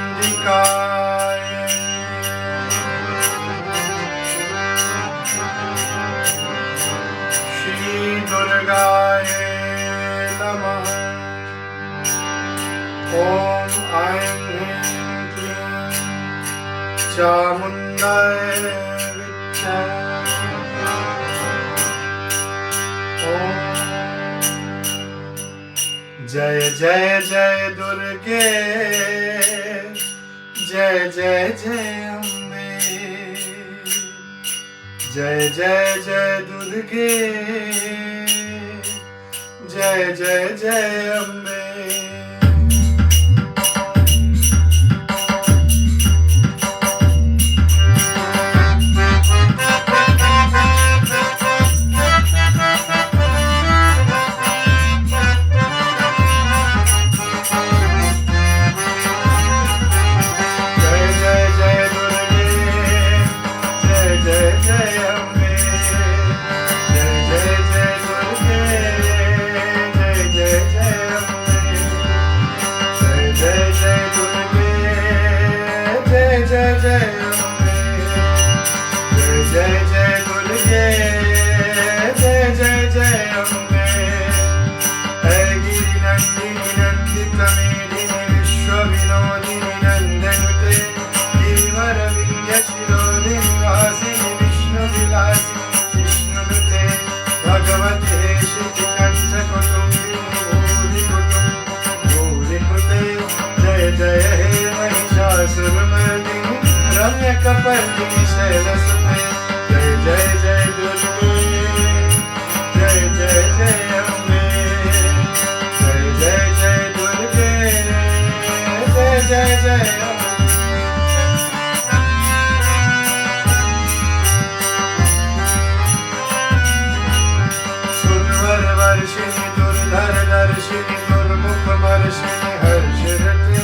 नमश्चंडिकाय श्री दुर्गाय नमः। ओम ऐं ह्रीं क्लीं चामुण्डाय विद्महे। जय जय जय दुर्गे, जय जय जय अम्बे। जय जय जय दुर्गे, जय जय जय अम्बे। कपर्दिनी शैलसुते। जय जय जय दुर्गे, जय जय जय अम्बे। जय जय जय दुर्गे, जय जय जय अम्बे। सुरवर वर्षिणी दुर्धर दर्शिनी दुर्मुख वर्षिणी हर्षरते।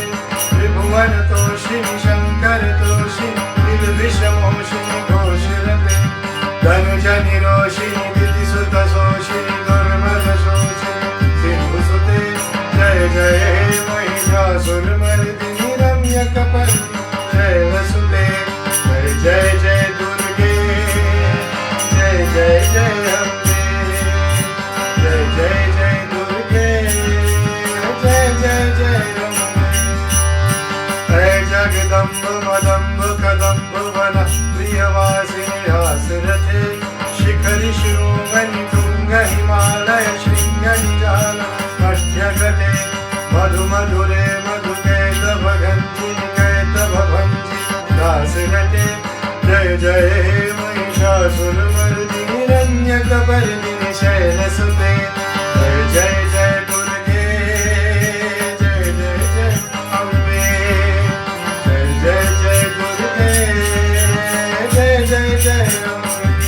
त्रिभुवन तोषिणी शंकर तोषिणी विषमोषिणी घोषरते। धनुजनि रोषिणी दितिसुत शोषिणी दुर्मद शोषिणी सिंधुसुते। जय जय हे महिषासुरमर्दिनी रम्यकपर्दिनी शैलसुते। जय जय जय दुर्गे, जय जय जय अम्बे। जय जय जय दुर्गे, जय जय जय अम्बे। जय जगदम्ब मदम्ब कदम्ब वन प्रियवासिनी हासरथे। शिखरि शिरोमणि तुंग हिमालय शृंग निजाल मध्यगते। मधु मधुरे मधुकैतव गंजिनि कैतव भंजिनि दासरथे। जय जय हे महिषासुरमर्दिनि रम्यकपर्दिनि शैलसुते। जय जय जय दुर्गे, जय जय जय अम्बे। जय जय जय दुर्गे, जय जय जय अम्बे।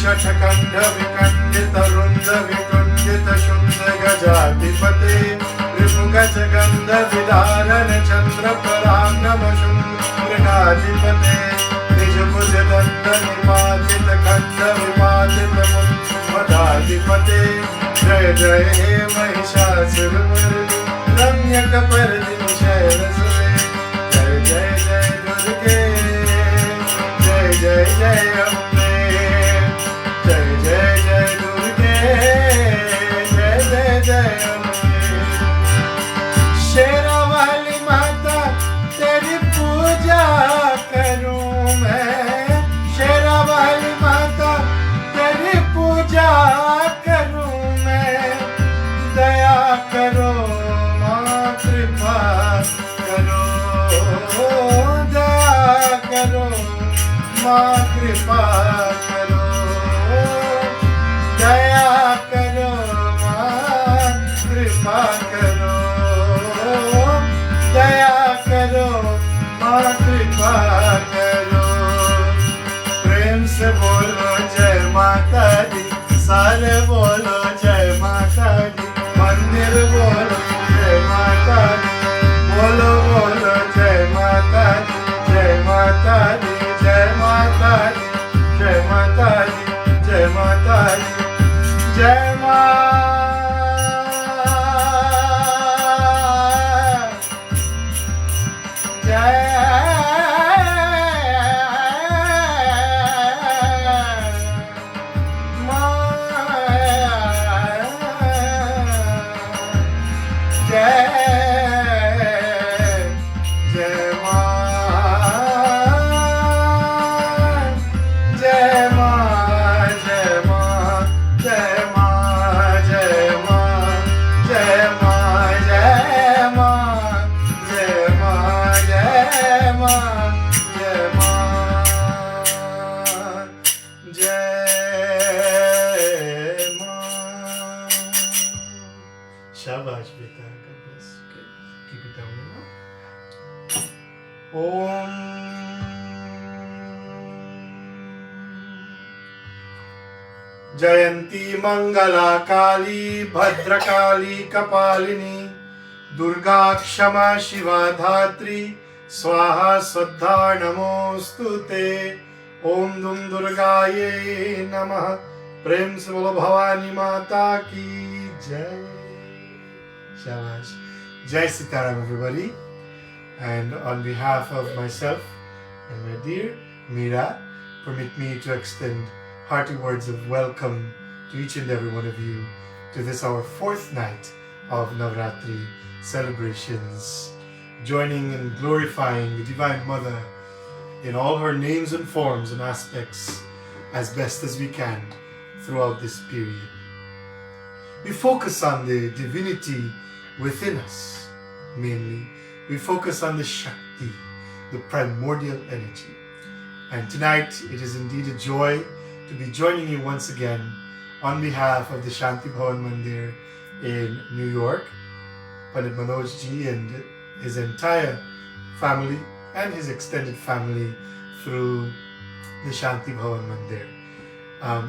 शठखंड विखंडित रुंड विकुंडित शुंड गजाधिपते। रिपुगज गंध विदारण चंद्र परांगम शुंड मृगाधिपते। निज भुज बंध निपातित खंड विपातित मदाधिपते जय जय हे महिषासुरमर्दिनी रम्यक परदिन शैलसुते जय जय जय दुर्गे जय जय जय अम्बे जय जय जय दुर्गे जय जय जय अम्बे शेरा वाली माता तेरी पूजा करूं मैं शेरा वाली माता तेरी पूजा करूं मैं दया करो माँ कृपा करो दया करो माँ कृपा करो दया करो माँ कृपा करो दया करो माँ कृपा करो प्रेम से बोलो जय माता दी सारे बोलो जय माता दी मंदिर बोलो जय माता दी बोलो बोलो जय माता दी जय माता दी जय माता दी जय माता दी जय माता दी जय माँ शाबाश बेटा, God bless. Okay, keep it down now. Om जयंती मंगला काली भद्रकाली कपालिनी दुर्गा क्षमा शिवा धात्री स्वाहा स्वधा नमोस्तुते ओम दुम दुर्गाये नमः प्रेम से बोलो भवानी माता की जय Shabash. Jai Sitaram everybody. And on behalf of myself and my dear Meera, permit me to extend hearty words of welcome to each and every one of you to this our fourth night of Navraatri celebrations, joining and glorifying the Divine Mother in all her names and forms and aspects as best as we can throughout this period. We focus on the divinity within us, mainly. We focus on the Shakti, the primordial energy. And tonight, it is indeed a joy to be joining you once again on behalf of the Shaanti Bhavan Mandir in New York, Pandit Manoj ji and his entire family and his extended family through the Shaanti Bhavan Mandir.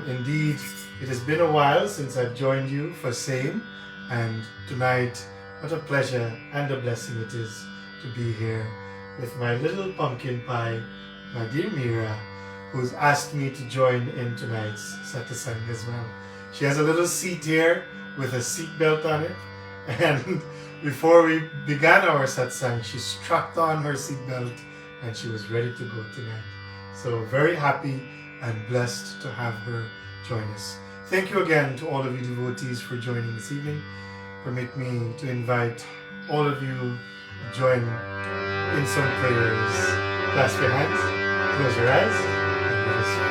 Indeed, it has been a while since I've joined you for same, and tonight, what a pleasure and a blessing it is to be here with my little pumpkin pie, my dear Meera, who's asked me to join in tonight's satsang as well. She has a little seat here with a seat belt on it, and before we began our satsang, she strapped on her seat belt and she was ready to go tonight. So very happy and blessed to have her join us. Thank you again to all of you devotees for joining this evening. Permit me to invite all of you to join in some prayers. Clasp your hands, close your eyes, and let us pray.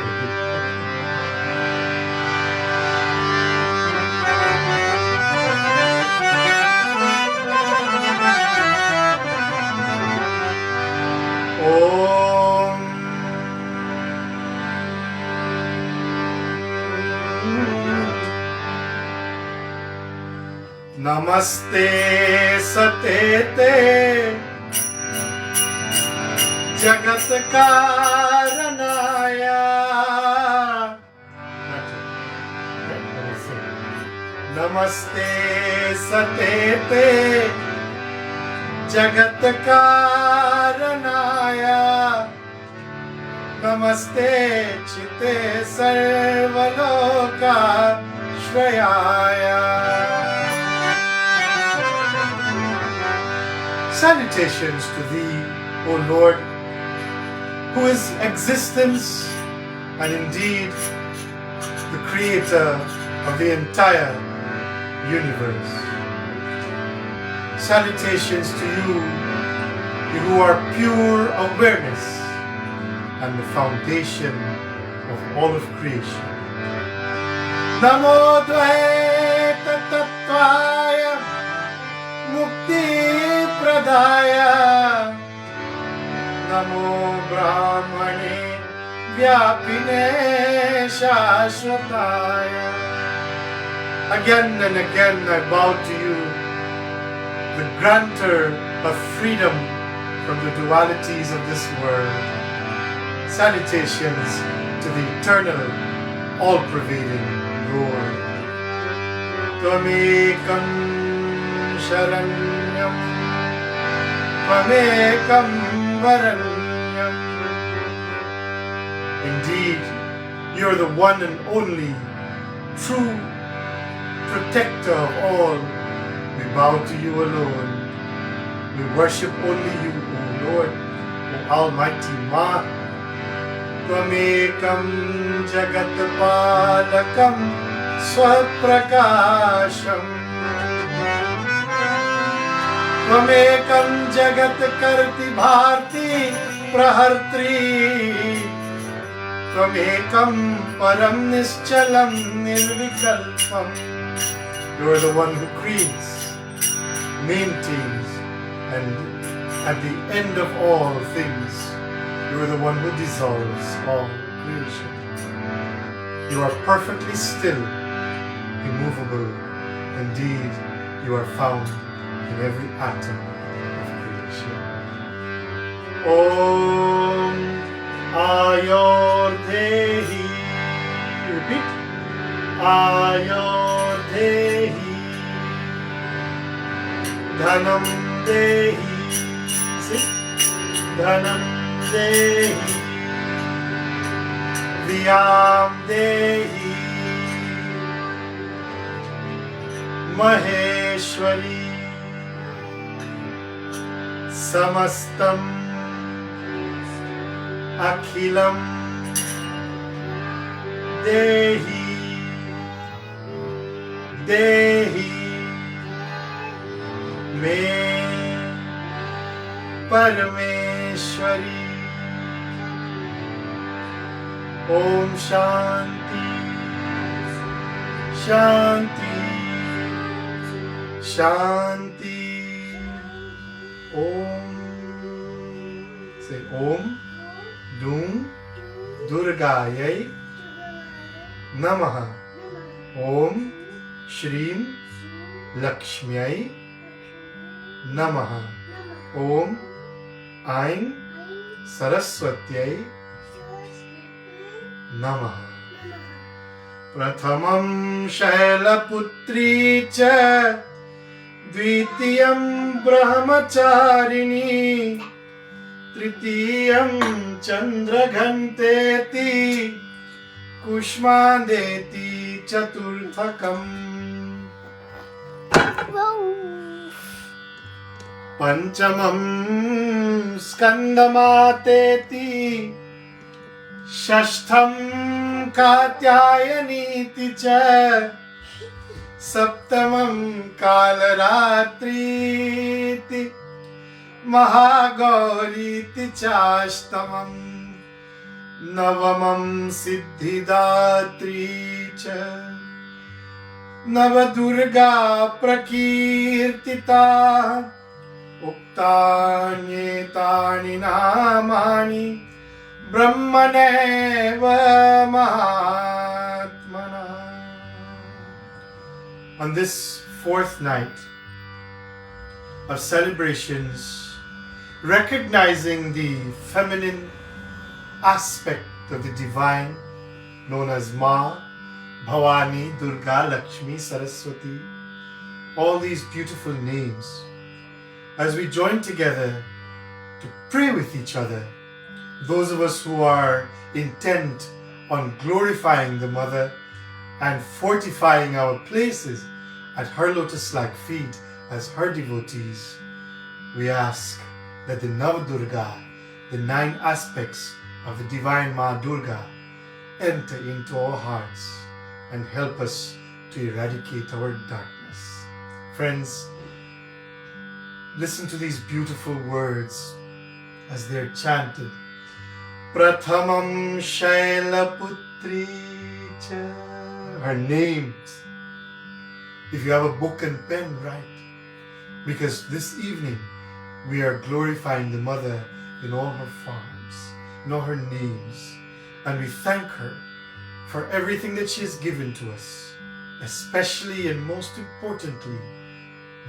नमस्ते सतेते जगत कारणाया नमस्ते सतेते जगत कारणाया Namaste Chite Sarvaloka Shrayaya. Salutations to Thee, O Lord, who is existence and indeed the creator of the entire universe. Salutations to you who are pure awareness and the foundation of all of creation. Namo Dvaita Tattvaya Mukti Pradaya Namo Brahmane Vyapine Shashvataya. Again and again I bow to you, the grantor of freedom from the dualities of this world. Salutations to the eternal, all-pervading Lord. Tvamekam Sharanyam Tvamekam Varanyam. Indeed, you are the one and only true protector of all. We bow to you alone. We worship only you, O Lord, O Almighty Ma. Tvamekam Jagatpalakam Swaprakasham. Tvamekam Jagatkarti Bharti Prahartri. Tvamekam Param Nischalam Nirvikalpam. You are the one who creates, maintains, and at the end of all things, you are the one who dissolves all creation. You are perfectly still, immovable. Indeed, you are found in every atom of creation. Om Ayodhehi. Repeat. Ayodhehi. Dhanam Dehi. See? Dhanam Dehi. Viyam Dehi. Maheshwari. Samastam Akhilam Dehi. Dehi Me Parameshwari. Om Shanti Shanti Shanti. Om. Say Om Dum Durgayai Namaha. Om Shrim Lakshmyai Namaha. Om Ain Saraswatyai Namaha. Prathamam Shailaputri cha Dvitiyam Brahmacharini Tritiyam Chandraghanteti Kushmandeti Chaturthakam. Panchamam Skandamateti Shashtham Katyayaniti cha Saptamam Kalaratriti Mahagauriti chashtamam Navamam Siddhidatri cha Navadurga Prakirtita Uktanyetani Namani Brahmaneva Mahatmana. On this fourth night of celebrations, recognizing the feminine aspect of the divine, known as Ma, Bhavani, Durga, Lakshmi, Saraswati, all these beautiful names, as we join together to pray with each other those of us who are intent on glorifying the Mother and fortifying our places at her lotus-like feet as her devotees, we ask that the Navdurga, the 9 aspects of the Divine Ma Durga, enter into our hearts and help us to eradicate our darkness. Friends, listen to these beautiful words as they're chanted. Prathamam Shailaputri cha. Her names. If you have a book and pen, write. Because this evening we are glorifying the Mother in all her forms, in all her names. And we thank her for everything that she has given to us, especially and most importantly,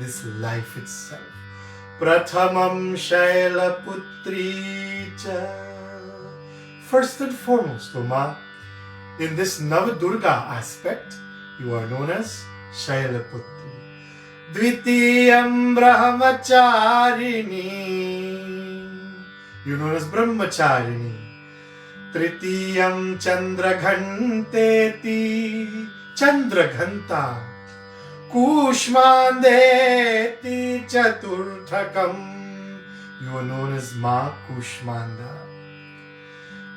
this life itself. Prathamam Shailaputri cha. First and foremost, Oma, in this Navadurga aspect, you are known as Shailaputri. Dvitiyam Brahmacharini. You're known as Brahmacharini. Tritiyam Chandraghanteti. Chandraghanta. Kushmandeti Chaturthakam. You are known as Ma Kushmanda.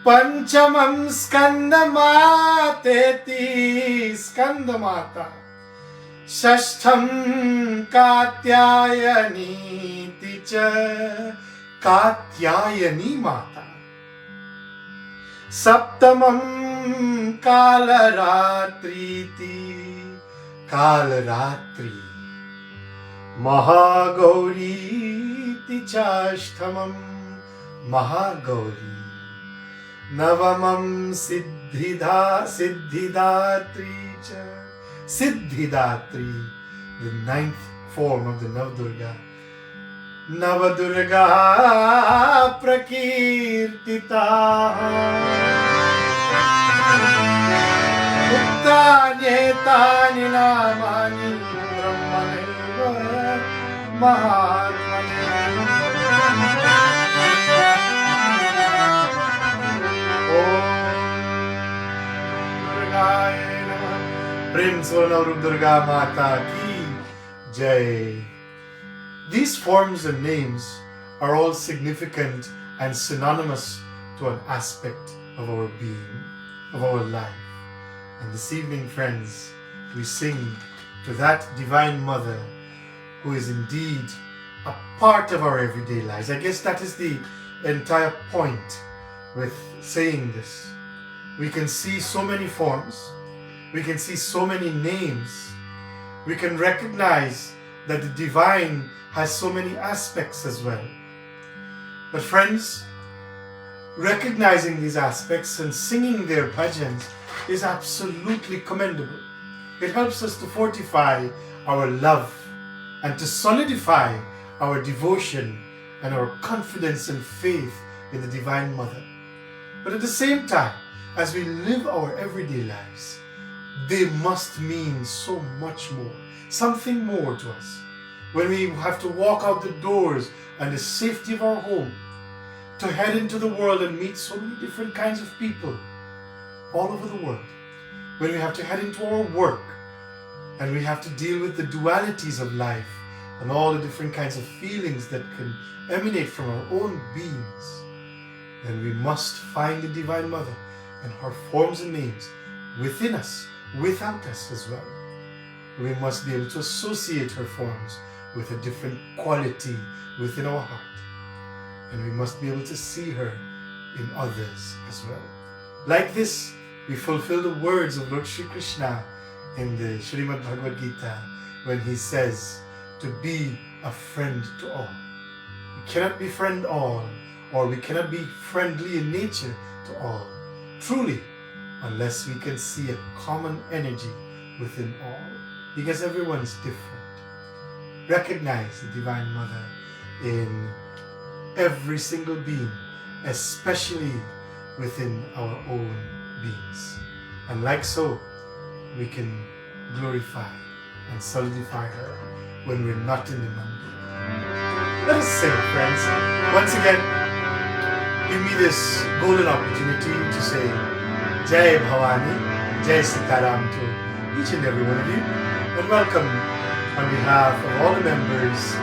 Panchamam Skandamateti. Skandamata. Shashtham Katyayani Ticha. Katyayani Mata. Saptamam Kalaratriti. Kalaratri. Mahagauri Tichashtamam. Mahagauri. Navamam Siddhidatri cha. Siddhidatri, the 9th form of the Navdurga. Navadurga Prakirtita. Uttanyetani namani brahmaneva mahatmane. Prem Swarnarup Durga Mata Ki Jai. These forms and names are all significant and synonymous to an aspect of our being, of our life. And this evening, friends, we sing to that Divine Mother who is indeed a part of our everyday lives. I guess that is the entire point with saying this. We can see so many forms. We can see so many names. We can recognize that the divine has so many aspects as well. But friends, recognizing these aspects and singing their bhajans is absolutely commendable. It helps us to fortify our love and to solidify our devotion and our confidence and faith in the Divine Mother. But at the same time, as we live our everyday lives, they must mean so much more, something more to us. When we have to walk out the doors and the safety of our home, to head into the world and meet so many different kinds of people all over the world. When we have to head into our work and we have to deal with the dualities of life and all the different kinds of feelings that can emanate from our own beings, then we must find the Divine Mother and her forms and names within us, without us as well. We must be able to associate her forms with a different quality within our heart. And we must be able to see her in others as well. Like this, we fulfill the words of Lord Shri Krishna in the Srimad Bhagavad Gita when he says to be a friend to all. We cannot befriend all, or we cannot be friendly in nature to all, truly, unless we can see a common energy within all, because everyone's different. Recognize the Divine Mother in every single being, especially within our own beings. And like so, we can glorify and solidify her when we're not in the mandir. Let us sing, friends. Once again, give me this golden opportunity to say Jai Bhavani, Jai Sitaram to each and every one of you, and welcome on behalf of all the members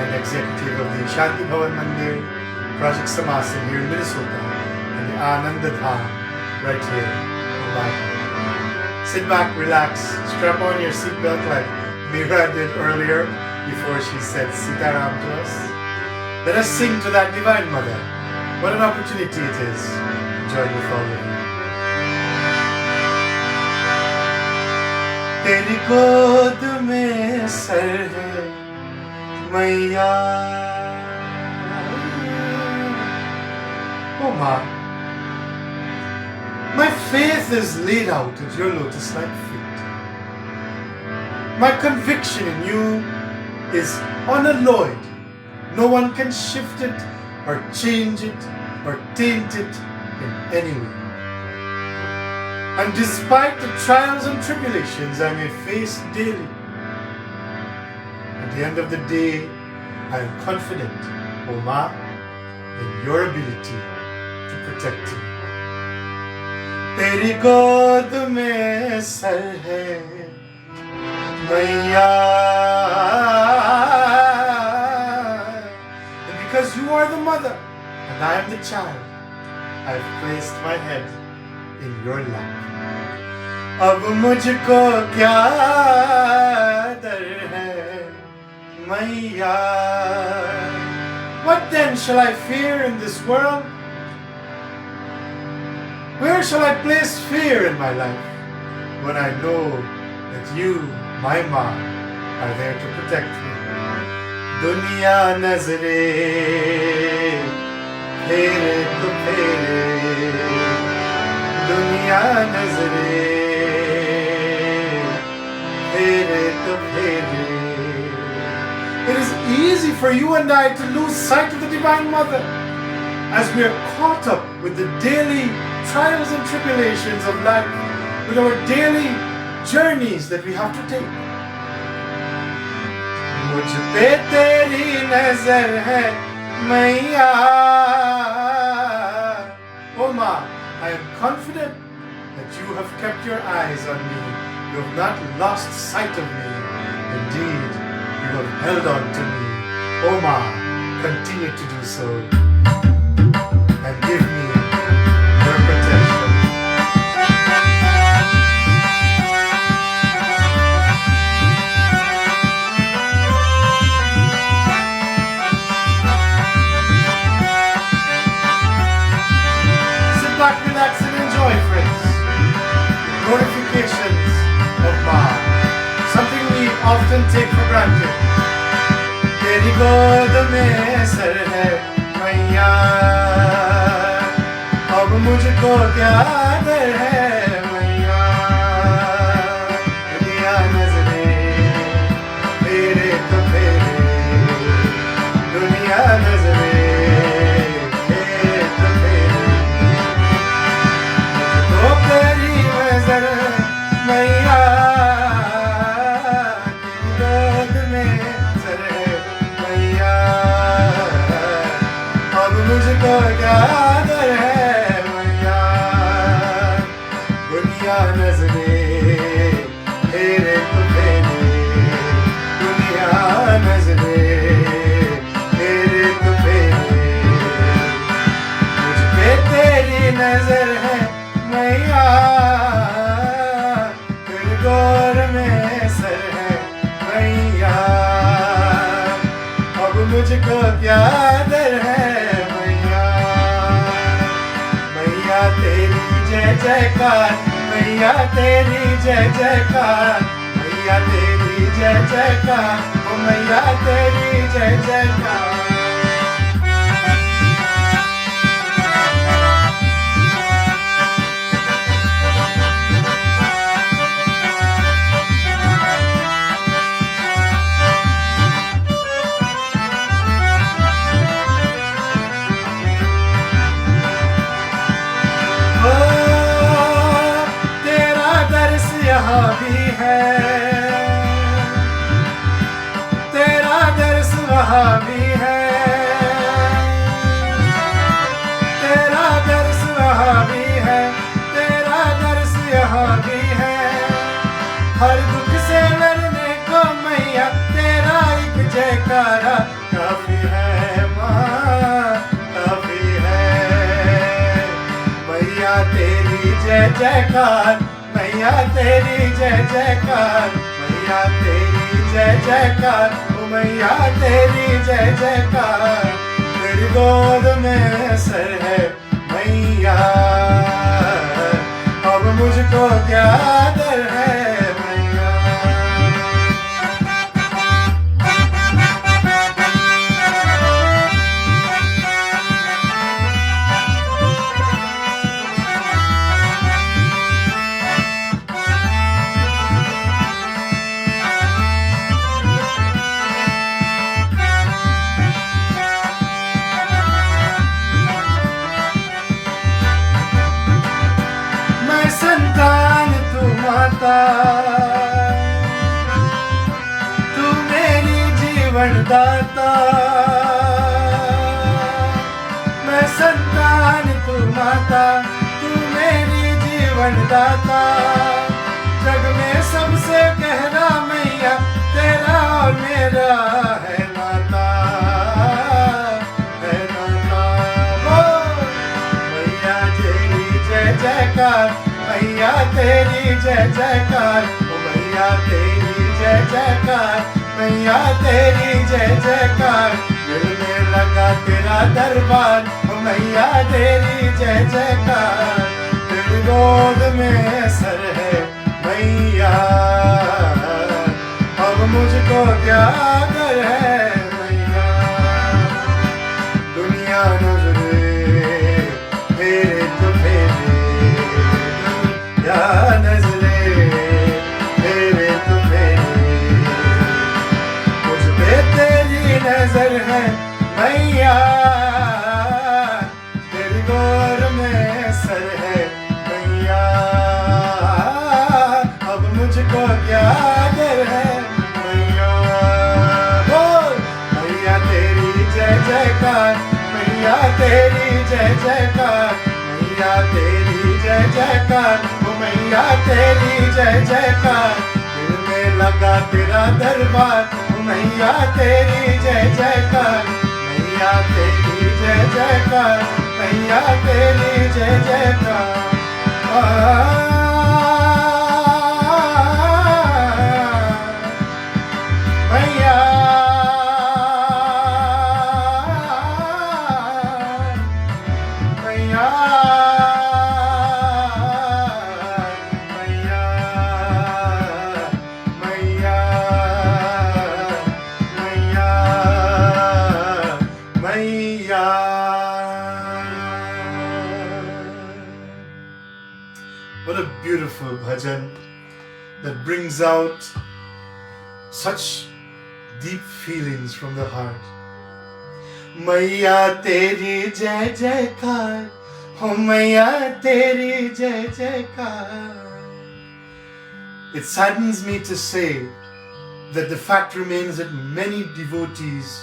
and executive of the Shaanti Bhavan Mandir, Project Samasan here in Minnesota, and the Ananda Dham right here in Bangkok. Sit back, relax, strap on your seatbelt like Mira did earlier before she said Sitaram to us. Let us sing to that Divine Mother. What an opportunity it is to join with all of you. तेरी गोद में sir है मैया. Oh Ma, my faith is laid out at your lotus-like feet. My conviction in you is unalloyed. No one can shift it or change it or taint it in any way. And despite the trials and tribulations I may face daily, at the end of the day, I am confident, O Ma, in your ability to protect me. तेरी गोद में sir है मैया. And because you are the mother and I am the child, I have placed my head in your lap. अब मुझको क्या डर है मैया. What then shall I fear in this world? Where shall I place fear in my life when I know that you, my Ma, are there to protect me? दुनिया नजरे फेरे तो फेरे, दुनिया नजरे फेरे तो फेरे. It is easy for you and I to lose sight of the Divine Mother as we are caught up with the daily trials and tribulations of life, with our daily journeys that we have to take. मुझ पे तेरी नजर है मैया. Oh Ma, I am confident that you have kept your eyes on me. You have not lost sight of me. Indeed, you have held on to me. Oh Ma, continue to do so and give me your protection. Sit back, relax, and enjoy, friends. Notifications of Ma, something we often take for granted. तेरी गोद में sir है मैया. अब मुझको क्या डर है मैया. दुनिया नजरे फेरे तो फेरे, दुनिया नजरे फेरे तो फेरे. मुझको तेरी नजर मैया. तेरी गोद में सर है मैया. अब मुझको क्या डर है मैया. दुनिया नजरे फेरे तो फेरे, दुनिया नजरे फेरे तो फेरे. मुझ पे तेरी नजर है मैया. तेरे गौर में सर है मैया. अब मुझको क्या डर है मैया. मैया तेरी जय जयकार, मैया तेरी जय जयकार, मैया तेरी जय जयकार, ओ मैया तेरी जय जयकार. यहाँ भी है, तेरा दर्स वहाँ भी है. हर दुख से लड़ने को मैया तेरा एक जयकारा काफी है माँ, काफी है। मैया तेरी जय जयकार, मैया तेरी जय जयकार, मैया तेरी जय जयकार, ओ मैया तेरी जय जयकार। तेरी गोद में सर है मैया, अब मुझको क्या डर है मैया। संतान तू माता, तू मेरी जीवन दाता। मैं संतान तू माता, तू मेरी जीवन दाता। जग में सबसे गहरा मैया तेरा और मेरा है नाता, है नाता। ओ मैया तेरी जय जयकार, मैया तेरी जय जयकार, ओ मैया तेरी जय जयकार, मैया तेरी जय जयकार। दिल में लगा तेरा दरबार, ओ मैया तेरी जय जयकार। तेरी गोद में सर है मैया, अब मुझको क्या डर है मैया। दुनिया नजरे फेरे तो फेरे, या नजरे फेरे तो फेरे, मुझ पे तेरी नजर है मैया। तेरी गोद में सर है मैया, अब मुझको क्या डर है मैया। बोल मैया तेरी जय जयकार, मैया तेरी जय जयकार, मैया तेरी जय जयकार, ओ मैया तेरी जय जयकार। दिल में लगा तेरा दरबार, ओ मैया तेरी जय जयकार, मैया तेरी जय जयकार, मैया तेरी जय जयकार। मैया मैया What a beautiful bhajan that brings out such deep feelings from the heart. मैया तेरी जय जयकार, हो मैया तेरी जय जयकार. It saddens me to say that the fact remains that many devotees,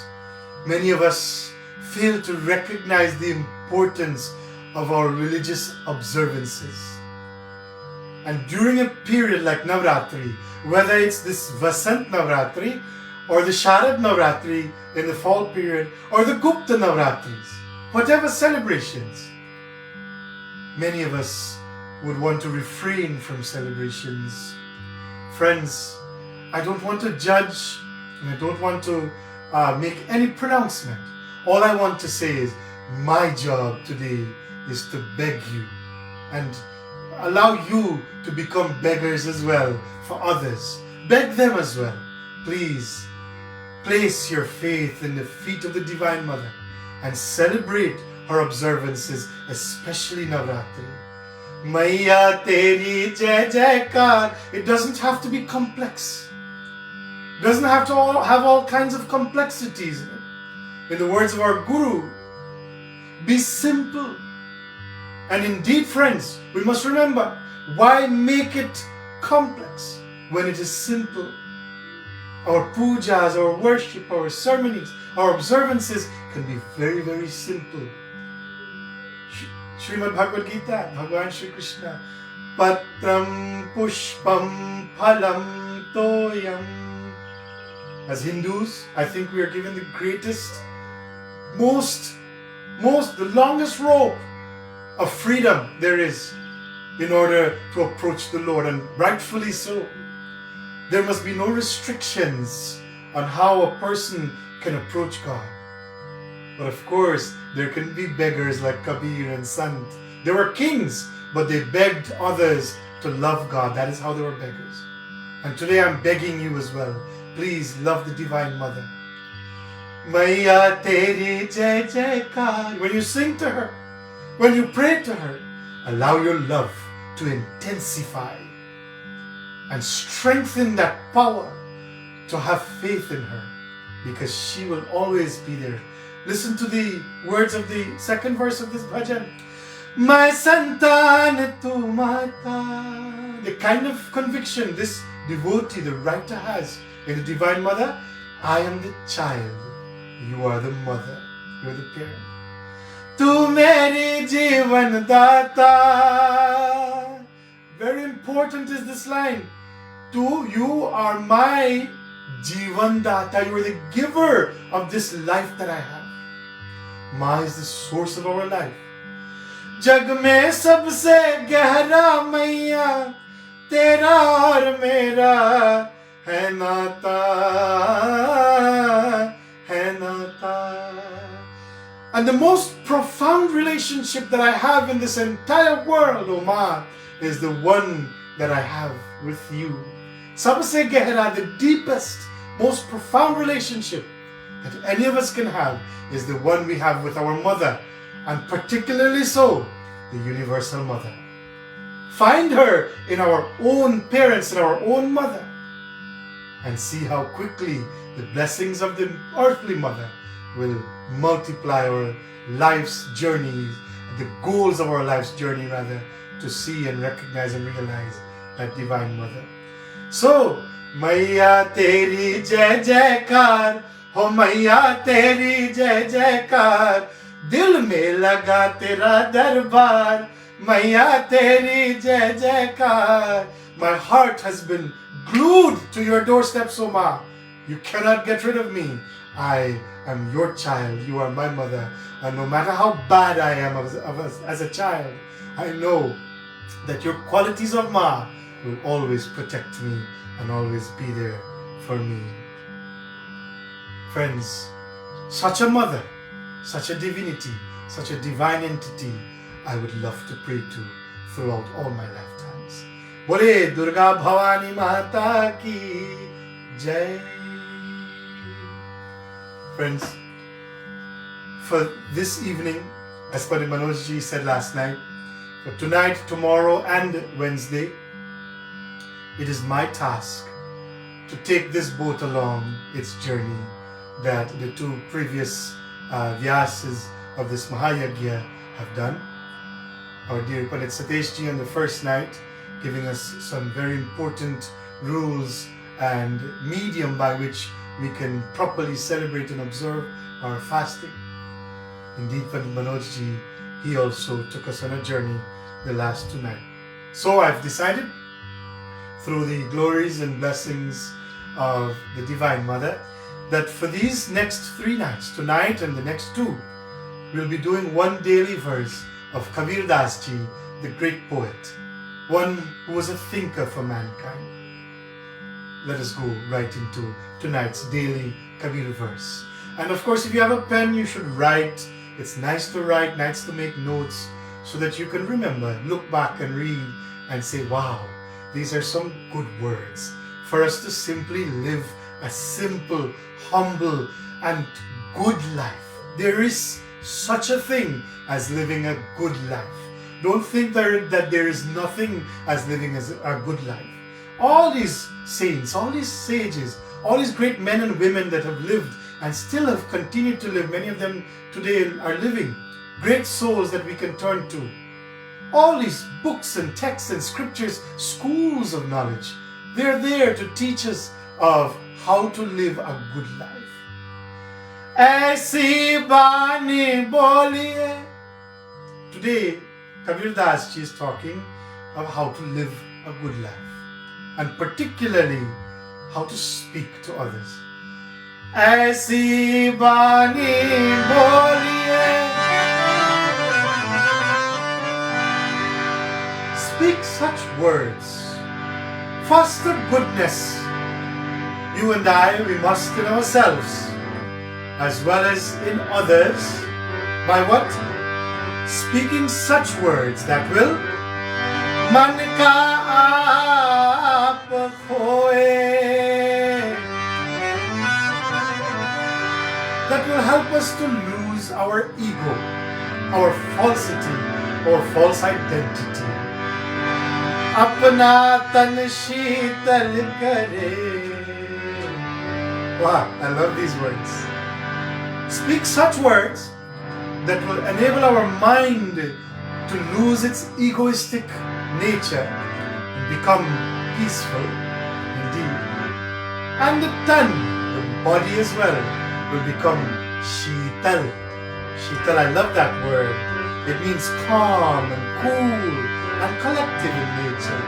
many of us, fail to recognize the importance of our religious observances. And during a period like Navraatri, whether it's this Vasant Navraatri or the Sharad Navraatri in the fall period or the Gupta Navratris, whatever celebrations, many of us would want to refrain from celebrations. Friends, I don't want to judge and I don't want to make any pronouncement. All I want to say is my job today is to beg you and allow you to become beggars as well for others. Beg them as well. Please place your faith in the feet of the Divine Mother and celebrate her observances, especially Navratri. Maiya Teri Jai Jaikar. It doesn't have to be complex. It doesn't have to have all kinds of complexities. In the words of our Guru, be simple. And indeed, friends, we must remember, why make it complex when it is simple? Our pujas, our worship, our ceremonies, our observances can be very, very simple. Srimad Bhagavad Gita, Bhagavan Shri Krishna Patram pushpam phalam toyam. As Hindus, I think we are given the greatest, the longest rope of freedom there is in order to approach the Lord, and rightfully so. There must be no restrictions on how a person can approach God. But of course, there can be beggars like Kabir and Sant. They were kings, but they begged others to love God. That is how they were beggars. And today I'm begging you as well. Please love the Divine Mother. Maiya teri jai jaikar. When you sing to her, when you pray to her, allow your love to intensify and strengthen that power to have faith in her, because she will always be there. Listen to the words of the second verse of this bhajan. My santan tu mata. The kind of conviction this devotee, the writer, has in the Divine Mother. I am the child, you are the mother, you are the parent. Tu meri jivan data. Very important is this line. You are my jivan data, you are the giver of this life that I have. Ma is the source of our life. जग में सबसे गहरा मैया तेरा और मेरा है नाता, है नाता. And the most profound relationship that I have in this entire world, O Ma, is the one that I have with you. Sabse gehra, the deepest, most profound relationship that any of us can have is the one we have with our mother, and particularly so, the Universal Mother. Find her in our own parents, in our own mother, and see how quickly the blessings of the earthly mother will multiply our life's journey, the goals of our life's journey rather, to see and recognize and realize that Divine Mother. So, Maiya Teri Jai Jaikar, Ho Maiya Teri Jai Jaikar, Dil mein laga tera darbar, Maiya Teri Jai Jaikar. My heart has been glued to your doorstep, O Ma. You cannot get rid of me. I am your child, you are my mother, and no matter how bad I am as a child, I know that your qualities of Ma will always protect me and always be there for me. Friends, such a mother, such a divinity, such a divine entity, I would love to pray to throughout all my lifetimes. Bole Durga Bhavani Mata ki Jai. Friends, for this evening, as Padre Manojji said last night, for tonight, tomorrow and Wednesday, it is my task to take this boat along its journey that the two previous Vyasas of this Mahayagya have done. Our dear Pandit Sateshji on the first night giving us some very important rules and medium by which we can properly celebrate and observe our fasting. Indeed, Pandit Manojji, he also took us on a journey the last two nights. So I've decided, through the glories and blessings of the Divine Mother, that for these next 3 nights, tonight and the next 2, we'll be doing one daily verse of Kabir Das Ji, the great poet, one who was a thinker for mankind. Let us go right into tonight's daily Kabir verse. And of course, if you have a pen, you should write. It's nice to write, nice to make notes, so that you can remember, look back and read and say, wow, these are some good words for us to simply live a simple, humble and good life. There is such a thing as living a good life. Don't think that there is nothing as living as a good life. All these saints, all these sages, all these great men and women that have lived and still have continued to live, many of them today are living, great souls that we can turn to. All these books and texts and scriptures, schools of knowledge, they're there to teach us of how to live a good life. Aisi bani boliye. Today, Kabir Das Ji is talking of how to live a good life, and particularly how to speak to others. ऐसी बानी बोलिए, speak such words, foster goodness. You and I, we must in ourselves as well as in others. By what? Speaking such words that will man ka aap khoye, that will help us to lose our ego, our falsity, or false identity. Apna tan sheetal kare. Wow, I love these words. Speak such words that will enable our mind to lose its egoistic nature and become peaceful indeed. And the tan, the body as well, will become sheetal. Sheetal, I love that word. It means calm and cool and collective in nature.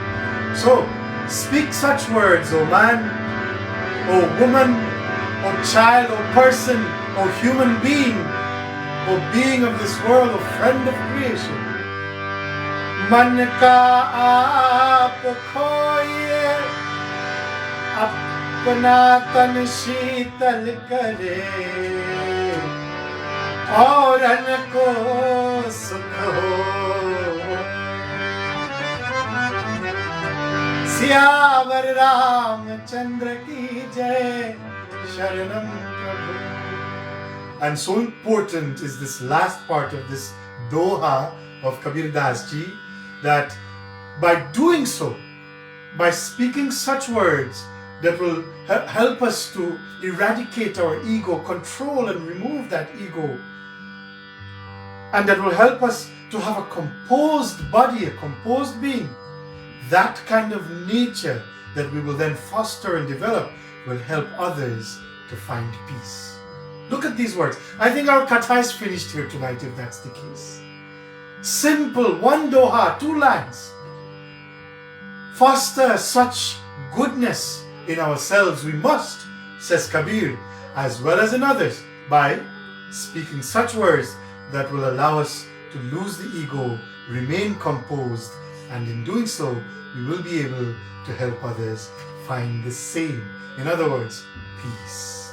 So, speak such words, O man, O woman, O child, O person, O human being, O being of this world, O friend of creation. Man ka aap khoye, apna tan sheetal kare, auran ko sukh ho. Siyavar Ramchandra ki jai, Sharanam Prabhu. And so important is this last part of this Doha of Kabir Das Ji, that by doing so, by speaking such words that will help us to eradicate our ego, control and remove that ego, and that will help us to have a composed body, a composed being, that kind of nature that we will then foster and develop will help others to find peace. Look at these words. I think our katha is finished here tonight if that's the case. Simple, one doha, 2 lines. Foster such goodness in ourselves we must, says Kabir, as well as in others, by speaking such words that will allow us to lose the ego, remain composed, and in doing so, we will be able to help others find the same. In other words, peace.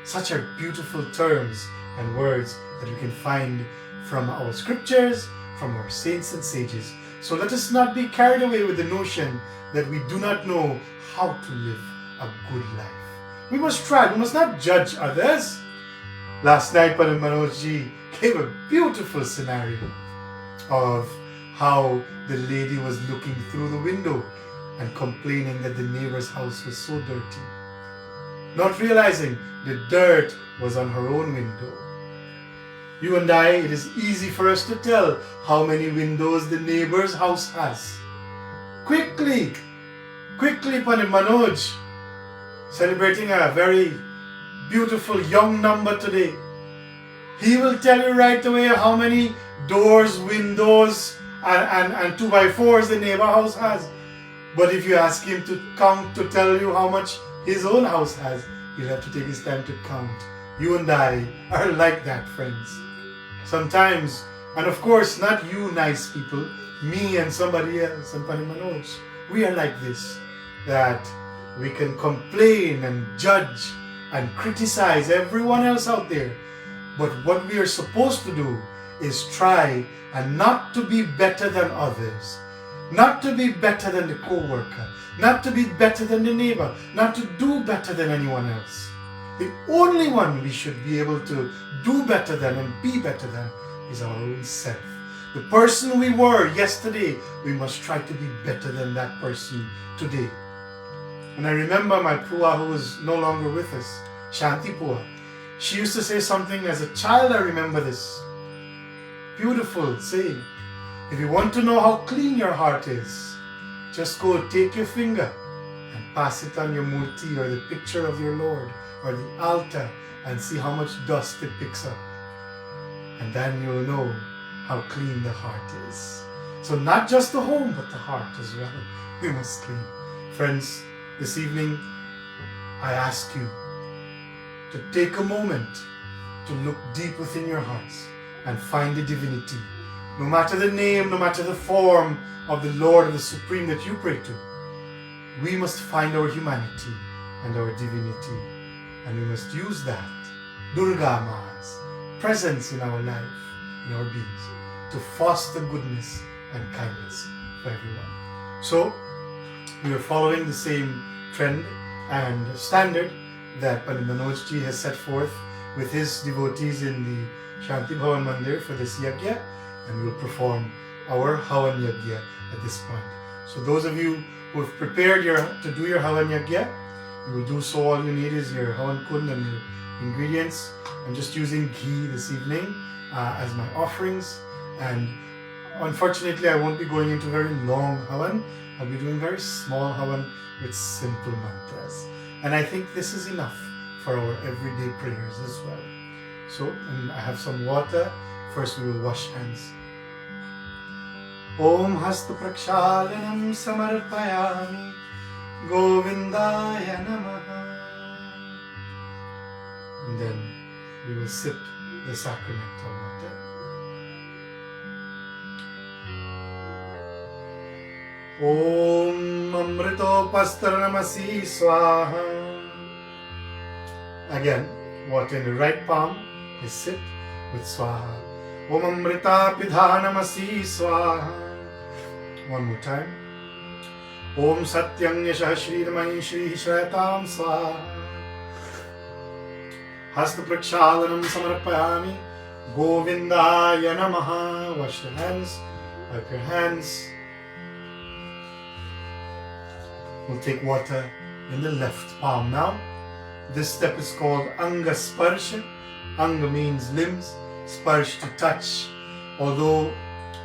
Such are beautiful terms and words that we can find from our scriptures, from our saints and sages. So let us not be carried away with the notion that we do not know how to live a good life. We must try, we must not judge others. Last night, Padre Manoj Ji gave a beautiful scenario of how the lady was looking through the window and complaining that the neighbor's house was so dirty, not realizing the dirt was on her own window. You and I, it is easy for us to tell how many windows the neighbor's house has. Quickly, Padre Manoj, celebrating a very beautiful young number today. He will tell you right away how many doors, windows, and 2x4s the neighbor house has. But if you ask him to count to tell you how much his own house has, he'll have to take his time to count. You and I are like that, friends. Sometimes, and of course not you nice people, me and somebody else, and Padre Manoj, we are like this, that we can complain and judge and criticize everyone else out there. But what we are supposed to do is try and not to be better than others, not to be better than the co-worker, not to be better than the neighbor, not to do better than anyone else. The only one we should be able to do better than and be better than is our own self. The person we were yesterday, we must try to be better than that person today. And I remember my Pua, who is no longer with us, Shaanti Pua. She used to say something as a child, I remember this. Beautiful saying. If you want to know how clean your heart is, just go take your finger and pass it on your murti or the picture of your Lord or the altar and see how much dust it picks up. And then you'll know how clean the heart is. So not just the home, but the heart as well. We must clean. Friends, this evening, I ask you to take a moment to look deep within your hearts and find the divinity. No matter the name, no matter the form of the Lord or the Supreme that you pray to, we must find our humanity and our divinity. And we must use that, Durga Ma's presence in our life, in our beings, to foster goodness and kindness for everyone. So, we are following the same trend and standard that Pandit Manoj Ji has set forth with his devotees in the Shaanti Bhavan Mandir for this yajna, and we will perform our Havan Yajna at this point. So those of you who have prepared to do your Havan Yajna, you will do so. All you need is your Havan Kund and your ingredients. I'm just using ghee this evening as my offerings, and unfortunately I won't be going into very long Havan. I'll be doing very small Havan with simple mantras. And I think this is enough for our everyday prayers as well. So, and I have some water. First we will wash hands. Om Hasta Prakshalanam Samarpayami Govindaya Namaha. And then we will sip the sacramental water. Om Amritopastranamasi Swaha. Again, water in the right palm is sipped with Swaha. Om Amrita Pidhanamasi Swaha. One more time. Om Satyam Yashah Shridamai Shri Shrayatam Swaha. Hasta Prakshalanam Samarpayami Govindaya Namaha. Wash your hands, wipe your hands. We'll take water in the left palm now. This step is called Anga Sparsha. Anga means limbs, Sparsh to touch. Although,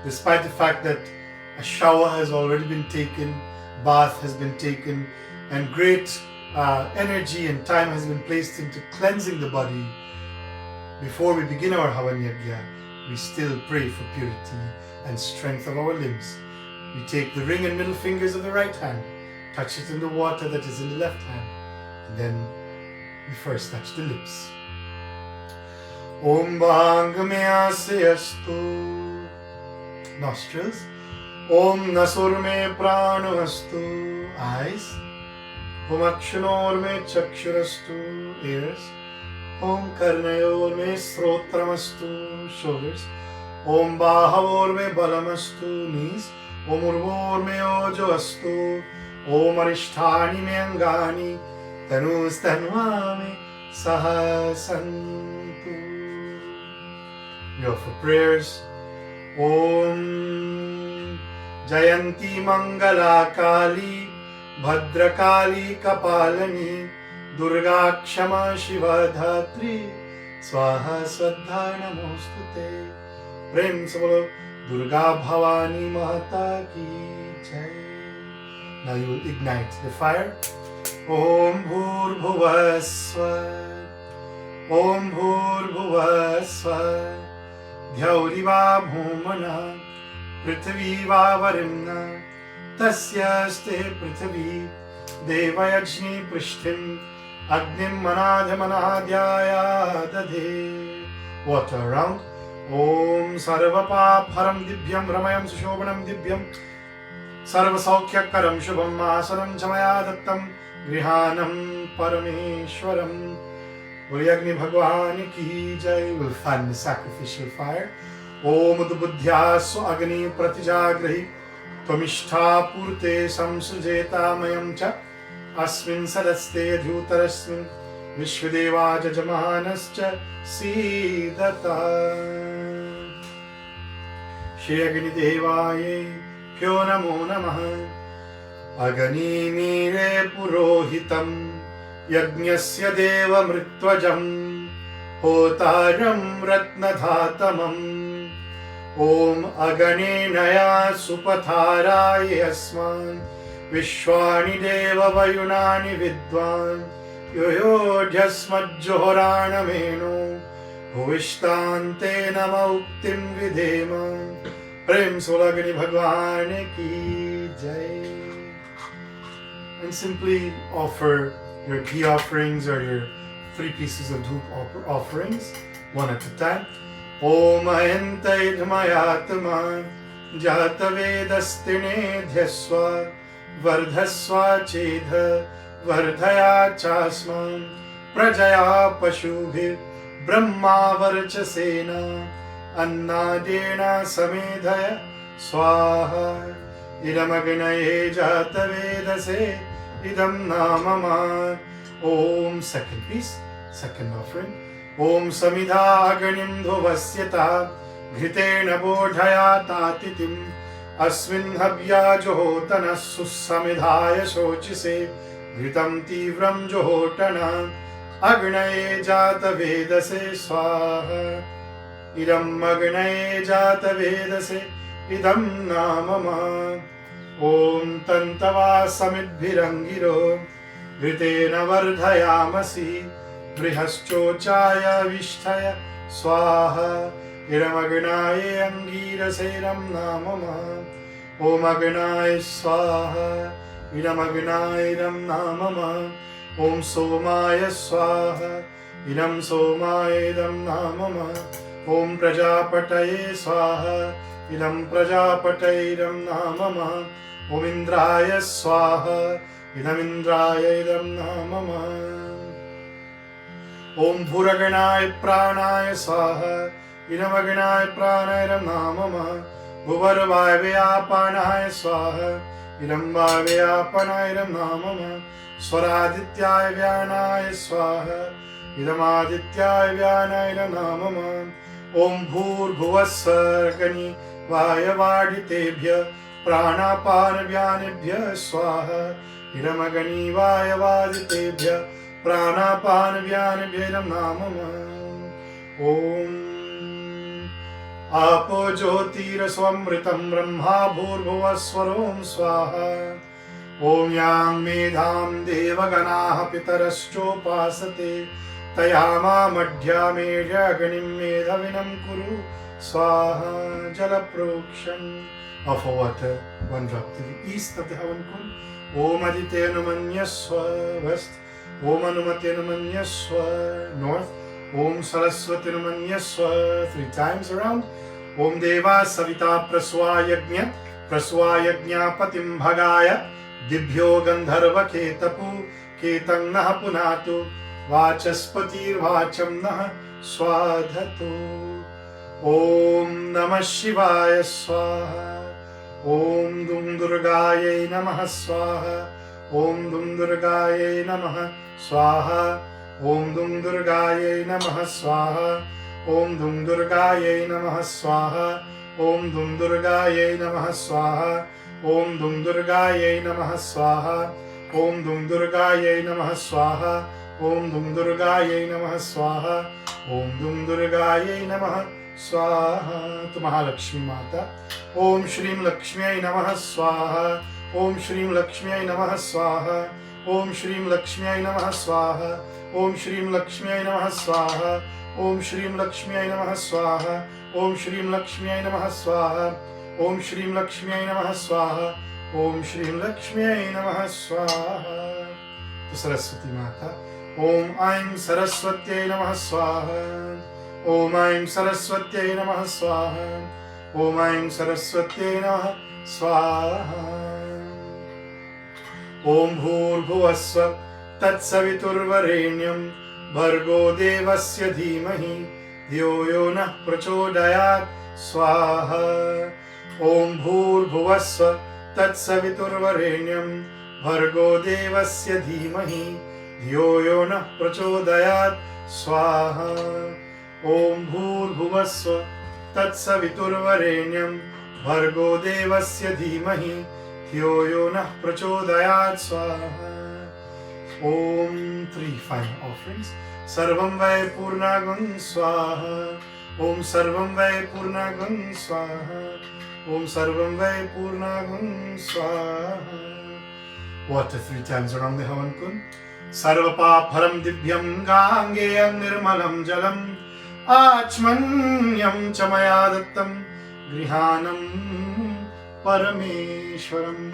despite the fact that a shower has already been taken, bath has been taken, and great energy and time has been placed into cleansing the body, before we begin our Havan Yajna, we still pray for purity and strength of our limbs. We take the ring and middle fingers of the right hand, touch it in the water that is in the left hand, and then we first touch the lips. Om Bhangamya Astu. Nostrils. Om Nasurme Pranahastu. Eyes. Om Akshanorme Chakshurastu. Ears. Om Karnayorme Srotramastu. Shoulders. Om Bahavorme Balamastu. Knees. Om Urvorme Ojoastu. Om Arishtani Me Angani. Tanus Tanvami Sahasantu. We offer prayers. Om Jayanti Mangala Kali Bhadrakali Kapalani Durga Kshama Shiva Dhatri Swaha Swaddha Namostute. Prem se bolo Durga Bhavani Mahata ki jai. Now you will ignite the fire. Om Bhur Bhuvasva. Om Bhur Bhuvasva. Dhyauriva Bhumana. Prithvi Varimna. Tasyaste Prithvi. Devayajni Prishthim. Agnim Manadhamanadhyaya Dadhe. Water around. Om Sarvapa Param Dibhyam Ramayam Sushobhanam Dibhyam. Sarva Saukhya-karam Shubham Asaram Chamaya Dattam Grihanam Parameshwaram. Yagni Bhagwan ki jai. Will fan the sacrificial fire. Om Udbuddhyasu Agni Pratijagrahi Tvamishtha Purte Samsujeta Mayam Cha Asmin Sadaste Dhyutarasmin Vishwadeva Jajamahanascha Sidata. Shri Agni Devaye Pyo Namo Namaha. Agani Mire Purohitam Yajnasya Deva Mritvajam Hotaram Ratnadhatamam. Om Agane Naya Supatharaya Asman Vishwani Deva Vayunani Vidwan Yoyo Jasmad Meno Bhuvistante Nama Uktim Videma प्रेम सोलागनी भगवान की जय. And simply offer your ghee offerings or your 3 pieces of dhoop offerings one at a time. Om Ayantayadmayatma Jatavedastine Dhyasva Vardhasva Chedha Vardhaya Chasman Prajaya Pashubhir Brahma Varchasena Annadena Samedhaya Swaha Idamagnaye Jatavedase Idam Namama. Om, second piece, second offering. Om Samidha Aganim Dhuvasyata Gritena Bodhaya Tatitim Asmin Habya Johotana Susamidhaya Shochise Gritam Tivram Johotana Agnaye Jata Vedase Swaha Idam Agnaye Jata Vedase Idam Namama. Om Tantava Samidbhirangiro Gritena Vardhayamasi Brihaschochaya Vishtaya Swaha Iramagnaye Angiraseram Namama. Om Agnaye Swaha Iramagnaye Ram Namama. Om Somaya Swaha Iram Somaya Ram Namama. Om Prajapataye Swaha Idam Prajapatairam Namama. Om Indraya Swaha Idam Indraya Idam Namama. Om Bhuraganaya Pranaya Swaha Idam Aganaya Pranaya Namama. Bhuvarvaya Panaya Swaha Idam Vavya Panaya Namama. Swaradityaya Vyanaya Swaha Idam Adityaya Vyanaya Namama. Om Bhur Bhuvasargani Vayavaditebhya Pranapan Vyanibhya Swaha Iramagani Vayavaditebhya Pranapan Vyanibhya Namama. Om Apo Jyotiraswamritam Brahma Bhurvuvaswarom Swaha. Om Yang Medham Devaganaha Pitarashchopasate Tayama Madhya Medhya Ganim Medhavinam Kuru Swaha. Jala Prokshan of water, 1 drop to the east of the Havan Kund. Om Aditya Manyaswa west. Om Anumatya Manyaswa north. Om Saraswati Manyaswa 3 times around. Om Deva Savita Praswayagnya Praswayagnya Patim Bhagaya Dibhyo Gandharva Ketapu Ketang Naha Punatu Vachaspatir Vacham Naha Swadhatu. Om Namah Shivaya Swaha. Om Dum Durgaye Namah Swaha. Om Dum Durgaye Namah Swaha. Om Dum Durgaye Namah Swaha. Om Dum Durgaye Namah Swaha. Om Dum Durgaye Namah Swaha. Om Dum Durgaye Namah Swaha. Om Dum Durgaye Namah Swaha. Om Dum Durgaye Namah Swaha. Om Dum Durgaye Namah Swaha. To Mahalakshmi Mata. Om Shrim Lakshmi Namah Swaha. Om Shrim Lakshmi Namah Swaha. Om Shrim Lakshmi Namah Swaha. Om Shrim Lakshmi Namah Swaha. Om Shrim Lakshmi Namah Swaha. Om Shrim Lakshmi Namah Swaha. Om Shrim Lakshmi Namah Swaha. Om Shrim Lakshmi Namah Swaha. To Saraswati Mata. Om Aim Saraswati Namah Swaha. Om Aim Saraswati Namah Swaha. Om Aim Saraswati Namah Swaha. Om Bhur Bhuvasva Tatsaviturvarenyam Bhargo Devasya Dhimahi Dhyo Yo Nah Prachodayat Swaha. Om Bhur Bhuvasva Tatsaviturvarenyam Bhargo Devasya Dhimahi Dhyo Yo Nah Prachodayat Swaha. Om Bhur Bhuvasva Tatsaviturvarenyam Bhargo Devasya Dhimahi Dhyo Yo Nah Prachodayat Swaha. Om 3 final offerings. Sarvam Vai Purnagam Swaha. Om Sarvam Vai Purnagam Swaha. Om Sarvam Vai Purnagam Swaha. Water 3 times around the Havan Kund. Sarvapapharam Dibhyam Gangeyam Nirmalam Jalam Achmanyam Chamaya Dattam Grihanam Parameshwaram.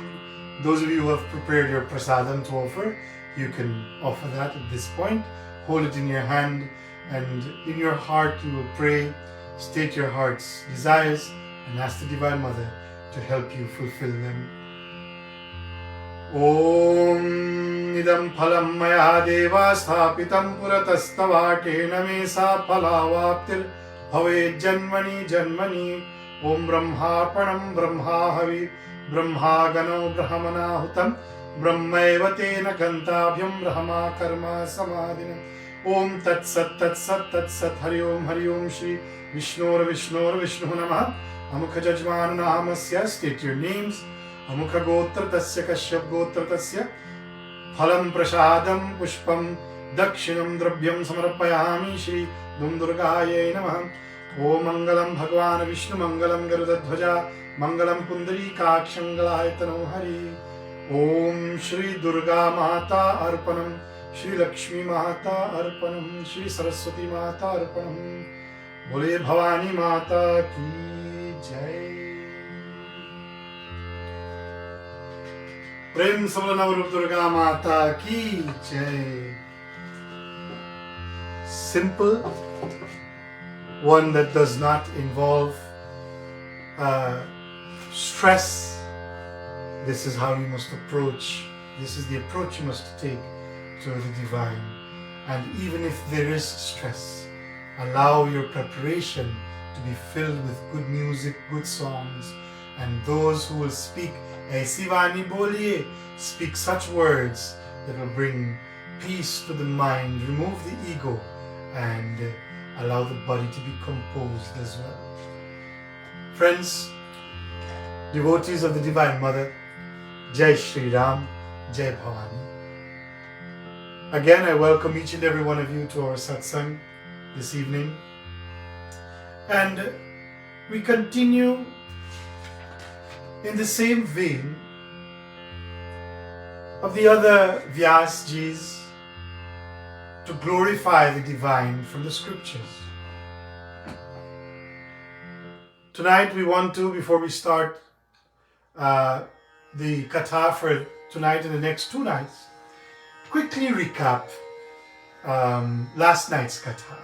Those of you who have prepared your prasadam to offer, you can offer that at this point. Hold it in your hand, and in your heart you will pray, state your heart's desires, and ask the Divine Mother to help you fulfill them. Om Idam Phalam Maya Deva Sthapitam Puratastava Me Sa Phalavaptir Bhave Janmani Janmani. Om Brahmarpanam Brahmahavi Brahma Gano Brahmana Hutam Brahmaiva Tena Kantabhyam Brahma Karma Samadhinam. Om Tat Sat Tat Sat Tat Sat Hari Om Shri Vishnor Vishnu Namaha. Amukha Jajman Namasya. State your names. Amukha Gotra Tasya Kashyap Gotra Tasya Phalam Prasadam Pushpam Dakshinam Drabyam Samarpayami Shri Dum Durgaye Namaha. Om Mangalam Bhagwan Vishnu Mangalam Garuda Dhwaja Mangalam Pundari Kakshangalayatano Hari. Om Shri Durga Mata Arpanam Shri Lakshmi Mata Arpanam Shri Saraswati Mata Arpanam. Bole Bhavani Mata Ki Jai. Prem Sabla Navrup Durga Mata Ki Jai. Simple, one that does not involve stress. This is how you must approach. This is the approach you must take to the divine. And even if there is stress, allow your preparation to be filled with good music, good songs, and those who will speak Aisi Vani Boliye, speak such words that will bring peace to the mind, remove the ego, and allow the body to be composed as well. Friends, devotees of the Divine Mother, Jai Shri Ram, Jai Bhavani. Again, I welcome each and every one of you to our satsang this evening. And we continue in the same vein of the other Vyasjis to glorify the divine from the scriptures. Tonight we want to, before we start the katha for tonight and the next two nights, quickly recap last night's katha.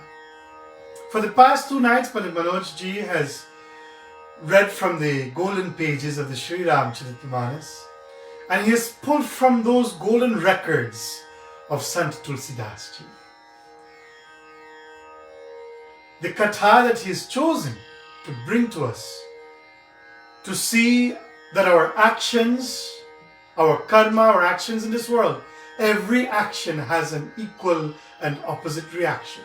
For the past two nights, Pandit Manoj Ji has read from the golden pages of the Sri Ramcharitmanas, and he has pulled from those golden records of Sant Tulsidas Ji. The katha that he has chosen to bring to us, to see that our actions, our karma, our actions in this world, every action has an equal and opposite reaction.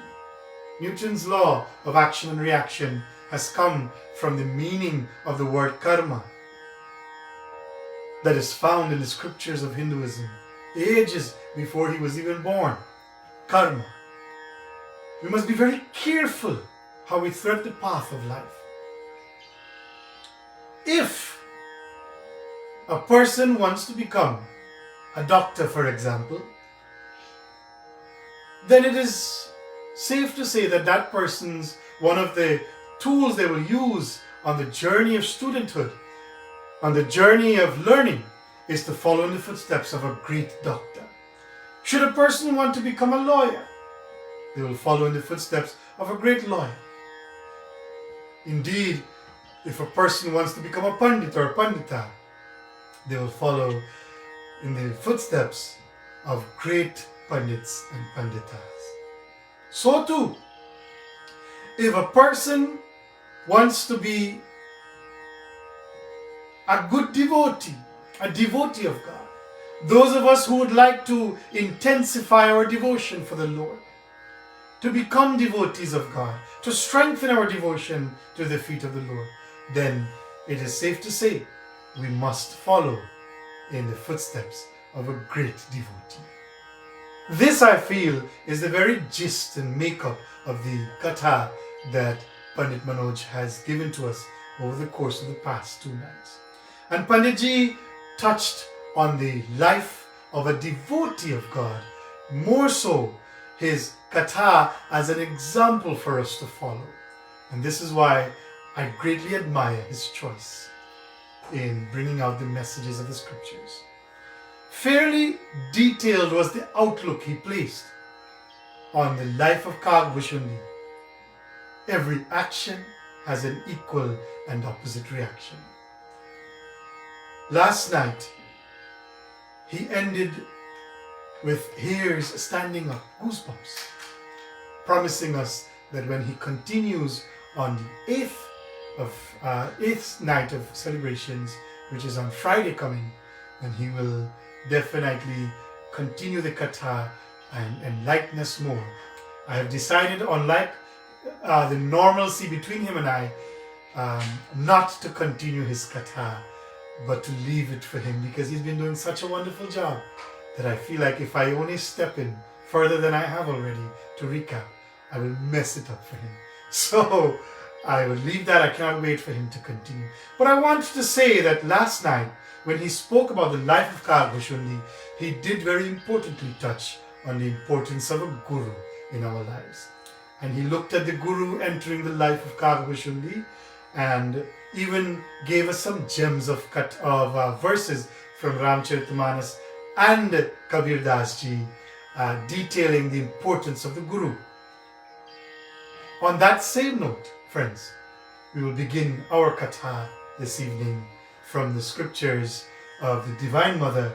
Newton's law of action and reaction has come from the meaning of the word karma that is found in the scriptures of Hinduism ages before he was even born. Karma. We must be very careful how we thread the path of life. If a person wants to become a doctor, for example, then it is safe to say that that person's one of the tools they will use on the journey of studenthood, on the journey of learning, is to follow in the footsteps of a great doctor. Should a person want to become a lawyer, they will follow in the footsteps of a great lawyer. Indeed, if a person wants to become a pandit or a pandita, they will follow in the footsteps of great pandits and panditas. So too, if a person wants to be a good devotee, a devotee of God, those of us who would like to intensify our devotion for the Lord, to become devotees of God, to strengthen our devotion to the feet of the Lord, then it is safe to say we must follow in the footsteps of a great devotee. This, I feel, is the very gist and makeup of the katha that Pandit Manoj has given to us over the course of the past two nights. And Panditji touched on the life of a devotee of God, more so his katha as an example for us to follow. And this is why I greatly admire his choice in bringing out the messages of the scriptures. Fairly detailed was the outlook he placed on the life of Kagbushundi. Every action has an equal and opposite reaction. Last night, he ended with hairs standing up, goosebumps, promising us that when he continues on the eighth night of celebrations, which is on Friday coming, then he will definitely continue the katha and enlighten us more. I have decided, unlike the normalcy between him and I, not to continue his katha, but to leave it for him, because he's been doing such a wonderful job that I feel like if I only step in further than I have already to recap, I will mess it up for him. So I will leave that. I cannot wait for him to continue. But I want to say that last night, when he spoke about the life of Kagbushundi, he did very importantly touch on the importance of a guru in our lives. And he looked at the guru entering the life of Kagbushundi and even gave us some gems of verses from Ramcharitmanas and Kabir Das Ji, detailing the importance of the guru. On that same note, friends, we will begin our katha this evening from the scriptures of the Divine Mother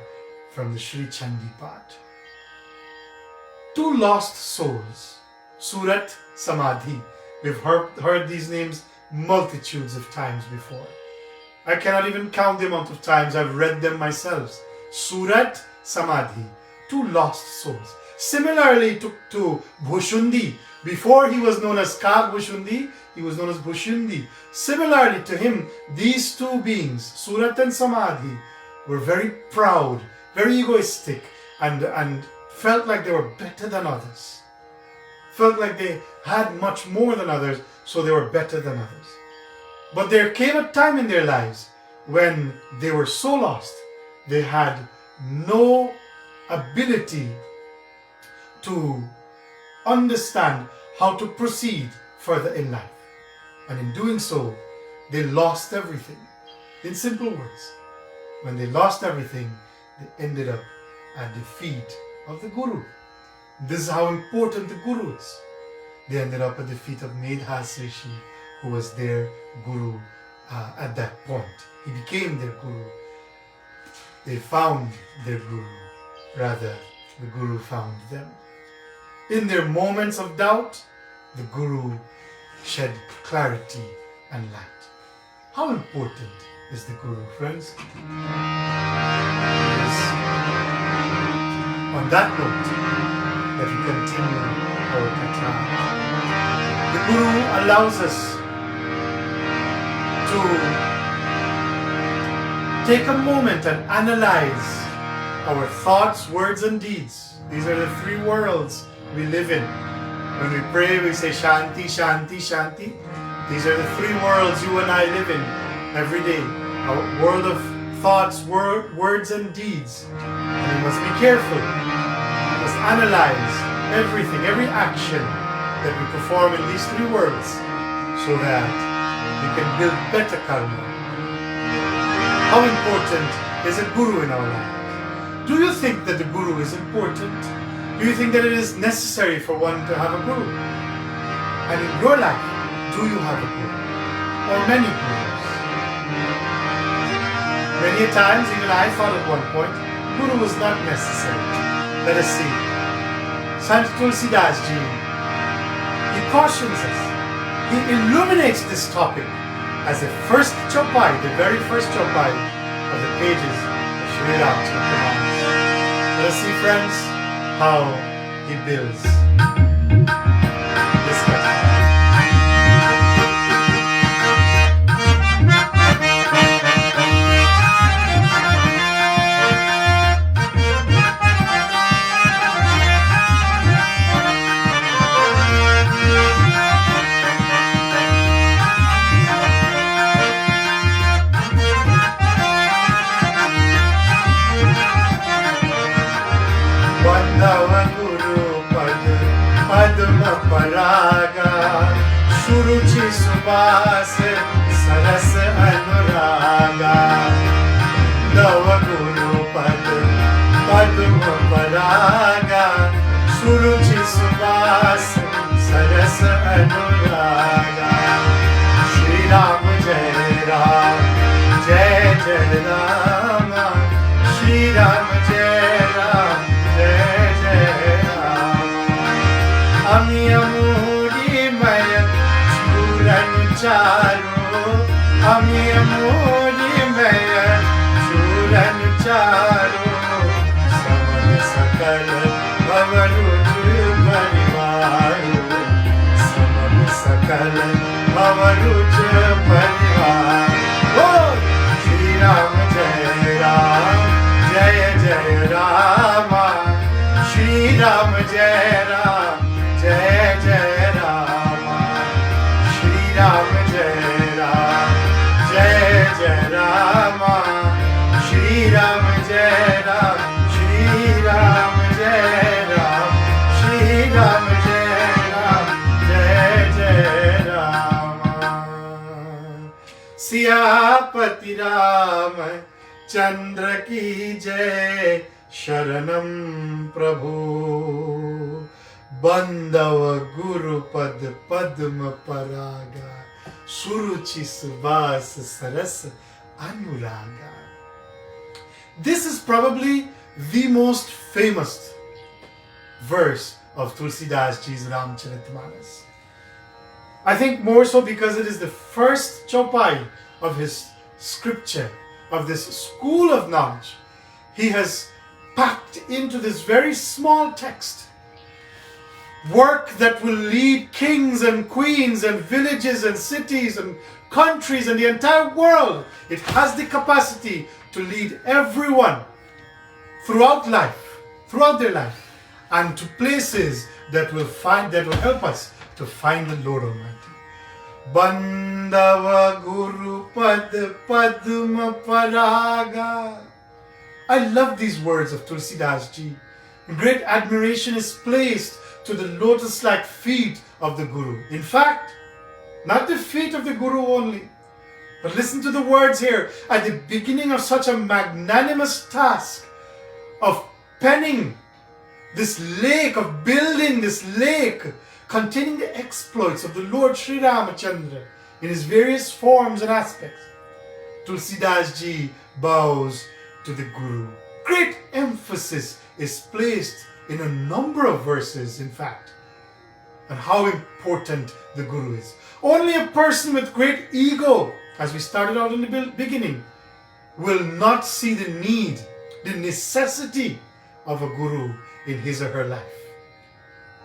from the Sri Chandi Path. Two lost souls, Surat, Samadhi. We've heard these names multitudes of times before. I cannot even count the amount of times I've read them myself. Surat, Samadhi, two lost souls. Similarly to Bhushundi, before he was known as Kagbushundi, he was known as Bhushundi. Similarly to him, these two beings, Surat and Samadhi, were very proud, very egoistic, and felt like they were better than others. Felt like they had much more than others, so they were better than others. But there came a time in their lives when they were so lost, they had no ability to understand how to proceed further in life. And in doing so, they lost everything. In simple words, when they lost everything, they ended up at the feet of the Guru. This is how important the Guru is. They ended up at the feet of Medhas Rishi, who was their Guru at that point. He became their Guru. They found their Guru. Rather, the Guru found them. In their moments of doubt, the Guru shed clarity and light. How important is the Guru, friends? Yes. On that note, that we continue our katha. The Guru allows us to take a moment and analyze our thoughts, words, and deeds. These are the three worlds we live in. When we pray, we say Shanti, Shanti, Shanti. These are the three worlds you and I live in every day. A world of thoughts, words, and deeds. And we must be careful. We must analyze everything, every action that we perform in these three worlds, so that we can build better karma. How important is a guru in our lives? Do you think that the guru is important? Do you think that it is necessary for one to have a guru? And in your life, do you have a guru? Or many gurus? Many times, even I thought at one point, guru was not necessary. Let us see. Sant Tulsidas Ji, he cautions us. He illuminates this topic as the first chopai, the very first chopai of the pages of Sri Ramcharitmanas. Let us see, friends, how he builds this katha. Paraga Shuru सुरुचि सुबास सरस अनुरागा नव गुरु पद पद्म परागा सुरुचि सुबास सरस अनुरागा श्री राम जय राम जय जय राम श्री राम जय राम जय जय राम अमी अमूरी मय चूरन चारो अमी अमूरी मय चूरन चारो समन सकल भवरुच परिवारो समन सकल भवरुच परिवार श्री राम जय जय राम श्री राम जय जय राम श्री राम जय जय राम श्री राम जय श्री राम जय श्री राम जय जय राम सियापति राम चंद्र की जय शरणम प्रभु बंदव गुरुपद पद्म परागा सुरुचि सुबास सरस अनुरागा. This is probably the most famous verse of Tulsidas Ji's Ramcharitmanas. I think more so because it is the first chaupai of his scripture, of this school of knowledge. He has packed into this very small text work that will lead kings and queens and villages and cities and countries and the entire world. It has the capacity to lead everyone throughout their life, and to places that will help us to find the Lord Almighty. Bandava Guru Pad Padma Paraga. I love these words of Tulsidas Ji. Great admiration is placed to the lotus-like feet of the Guru. In fact, not the feet of the Guru only, but listen to the words here. At the beginning of such a magnanimous task of penning this lake, of building this lake containing the exploits of the Lord Sri Ramachandra in his various forms and aspects, Tulsidas Ji bows to the Guru. Great emphasis is placed in a number of verses, in fact, on how important the Guru is. Only a person with great ego, as we started out in the beginning, will not see the need, the necessity of a Guru in his or her life.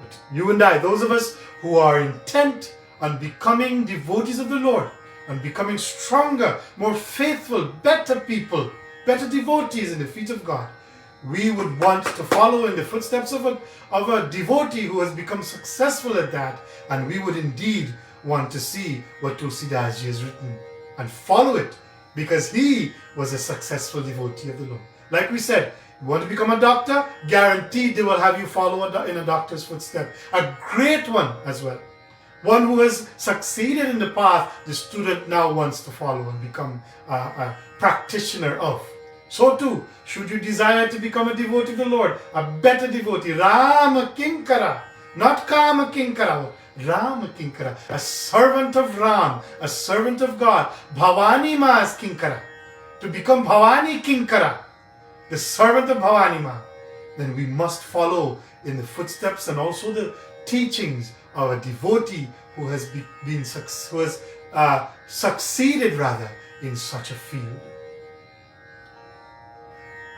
But you and I, those of us who are intent on becoming devotees of the Lord, on becoming stronger, more faithful, better people, better devotees in the feet of God, we would want to follow in the footsteps of a devotee who has become successful at that, and we would indeed want to see what Tulsidas Ji has written and follow it, because he was a successful devotee of the Lord. Like we said, you want to become a doctor? Guaranteed they will have you follow in a doctor's footstep. A great one as well. One who has succeeded in the path the student now wants to follow and become a practitioner of. So too, should you desire to become a devotee of the Lord, a better devotee, Rama Kinkara, not Kama Kinkara, Rama Kinkara, a servant of Ram, a servant of God, Bhavani Ma's Kinkara, to become Bhavani Kinkara, the servant of Bhavani Ma, then we must follow in the footsteps and also the teachings of a devotee who has succeeded rather in such a field.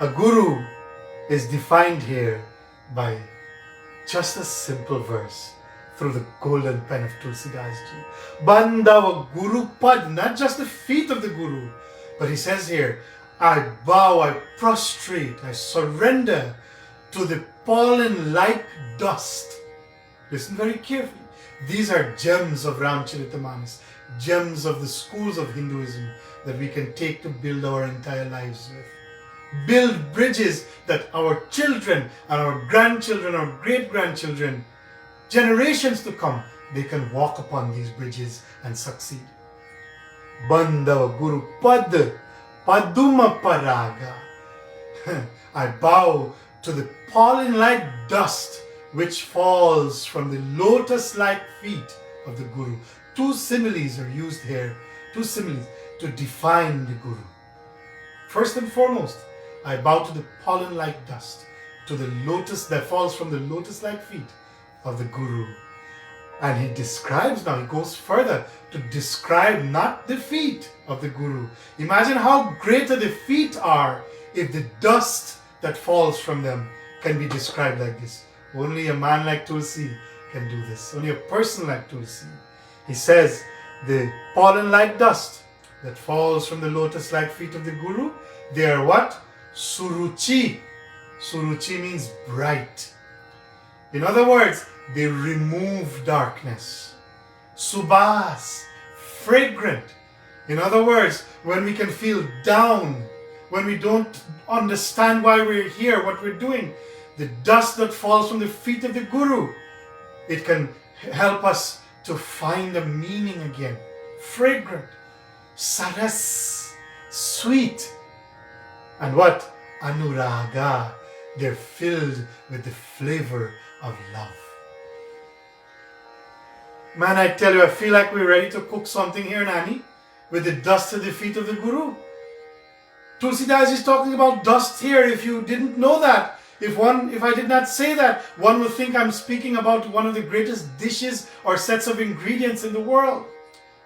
A guru is defined here by just a simple verse through the golden pen of Tulsidas Ji. Bandava Guru Pad, not just the feet of the Guru, but he says here, I bow, I prostrate, I surrender to the pollen like dust. Listen very carefully. These are gems of Ramcharitmanas, gems of the schools of Hinduism that we can take to build our entire lives with. Build bridges that our children and our grandchildren, our great-grandchildren, generations to come they can walk upon these bridges and succeed. Bandava Guru Pad Paduma Paraga. I bow to the pollen-like dust which falls from the lotus-like feet of the Guru. Two similes are used here, two similes to define the Guru. First and foremost, I bow to the pollen-like dust, to the lotus that falls from the lotus-like feet of the Guru. And he describes now, he goes further to describe not the feet of the Guru. Imagine how greater the feet are if the dust that falls from them can be described like this. Only a man like Tulsi can do this. Only a person like Tulsi. He says, the pollen-like dust that falls from the lotus-like feet of the Guru, they are what? Suruchi. Suruchi means bright. In other words, they remove darkness. Subhas, fragrant. In other words, when we can feel down, when we don't understand why we're here, what we're doing, the dust that falls from the feet of the Guru, it can help us to find a meaning again. Fragrant, saras, sweet. And what? Anuraga. They're filled with the flavor of love. Man, I tell you, I feel like we're ready to cook something here, Nani, with the dust at the feet of the Guru. Tulsidas is talking about dust here. If you didn't know that, if I did not say that, one would think I'm speaking about one of the greatest dishes or sets of ingredients in the world.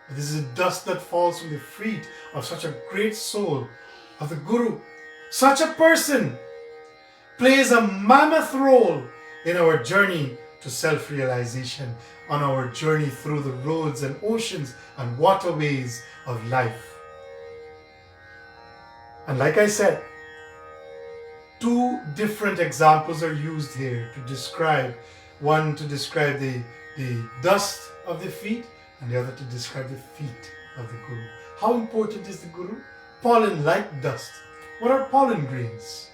But this is a dust that falls from the feet of such a great soul of the Guru. Such a person plays a mammoth role in our journey to self-realization, on our journey through the roads and oceans and waterways of life. And like I said, two different examples are used here to describe, one to describe the dust of the feet and the other to describe the feet of the Guru. How important is the Guru? Pollen like dust. What are pollen grains?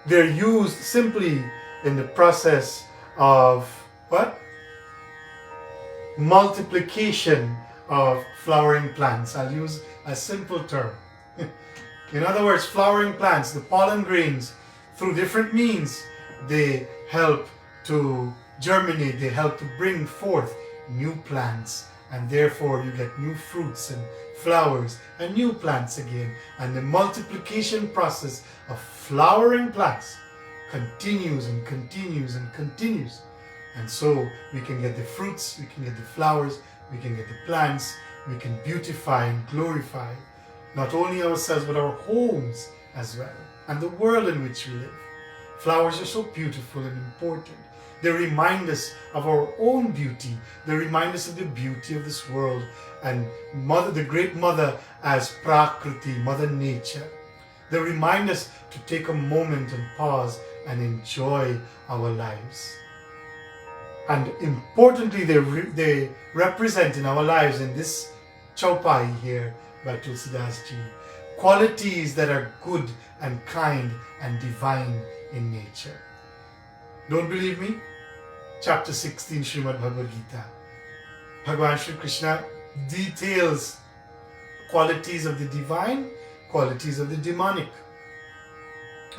They're used simply in the process of what? Multiplication of flowering plants. I'll use a simple term. In other words, flowering plants, the pollen grains, through different means, they help to germinate, they help to bring forth new plants, and therefore you get new fruits and flowers and new plants again. And the multiplication process of flowering plants continues and continues and continues. And so we can get the fruits, we can get the flowers, we can get the plants, we can beautify and glorify not only ourselves but our homes as well, and the world in which we live. Flowers are so beautiful and important. They remind us of our own beauty. They remind us of the beauty of this world and Mother, the Great Mother as Prakriti, Mother Nature. They remind us to take a moment and pause and enjoy our lives. And importantly, they represent in our lives, in this Chaupai here by Tulsidas Ji, qualities that are good and kind and divine in nature. Don't believe me? Chapter 16, Srimad Bhagavad Gita. Bhagavan Shri Krishna details qualities of the divine, qualities of the demonic.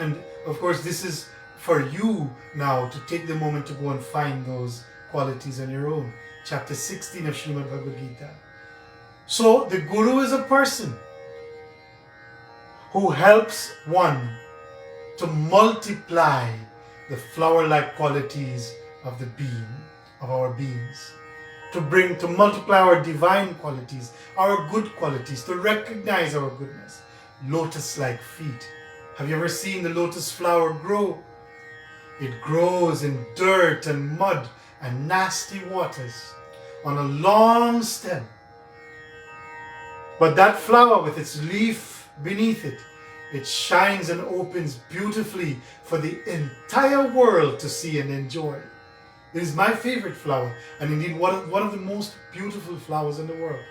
And of course, this is for you now to take the moment to go and find those qualities on your own. Chapter 16 of Srimad Bhagavad Gita. So, the Guru is a person who helps one to multiply the flower-like qualities of the being, of our beings. To multiply our divine qualities, our good qualities, to recognize our goodness. Lotus-like feet. Have you ever seen the lotus flower grow? It grows in dirt and mud and nasty waters on a long stem. But that flower with its leaf beneath it, it shines and opens beautifully for the entire world to see and enjoy. It is my favorite flower, and indeed one of the most beautiful flowers in the world.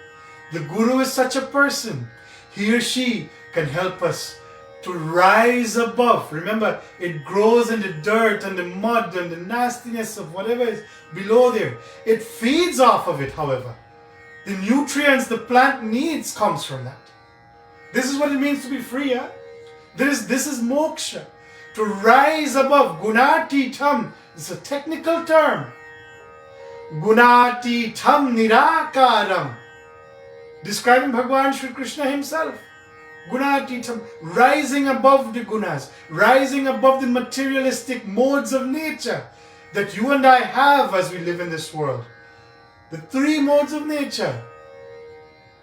The Guru is such a person. He or she can help us to rise above. Remember, it grows in the dirt and the mud and the nastiness of whatever is below there. It feeds off of it, however. The nutrients the plant needs comes from that. This is what it means to be free. Yeah? This is moksha. To rise above. Gunatitam. It's a technical term. Gunatitam nirakaram. Describing Bhagavan Shri Krishna himself. Gunatitam, rising above the gunas, rising above the materialistic modes of nature that you and I have as we live in this world. The three modes of nature,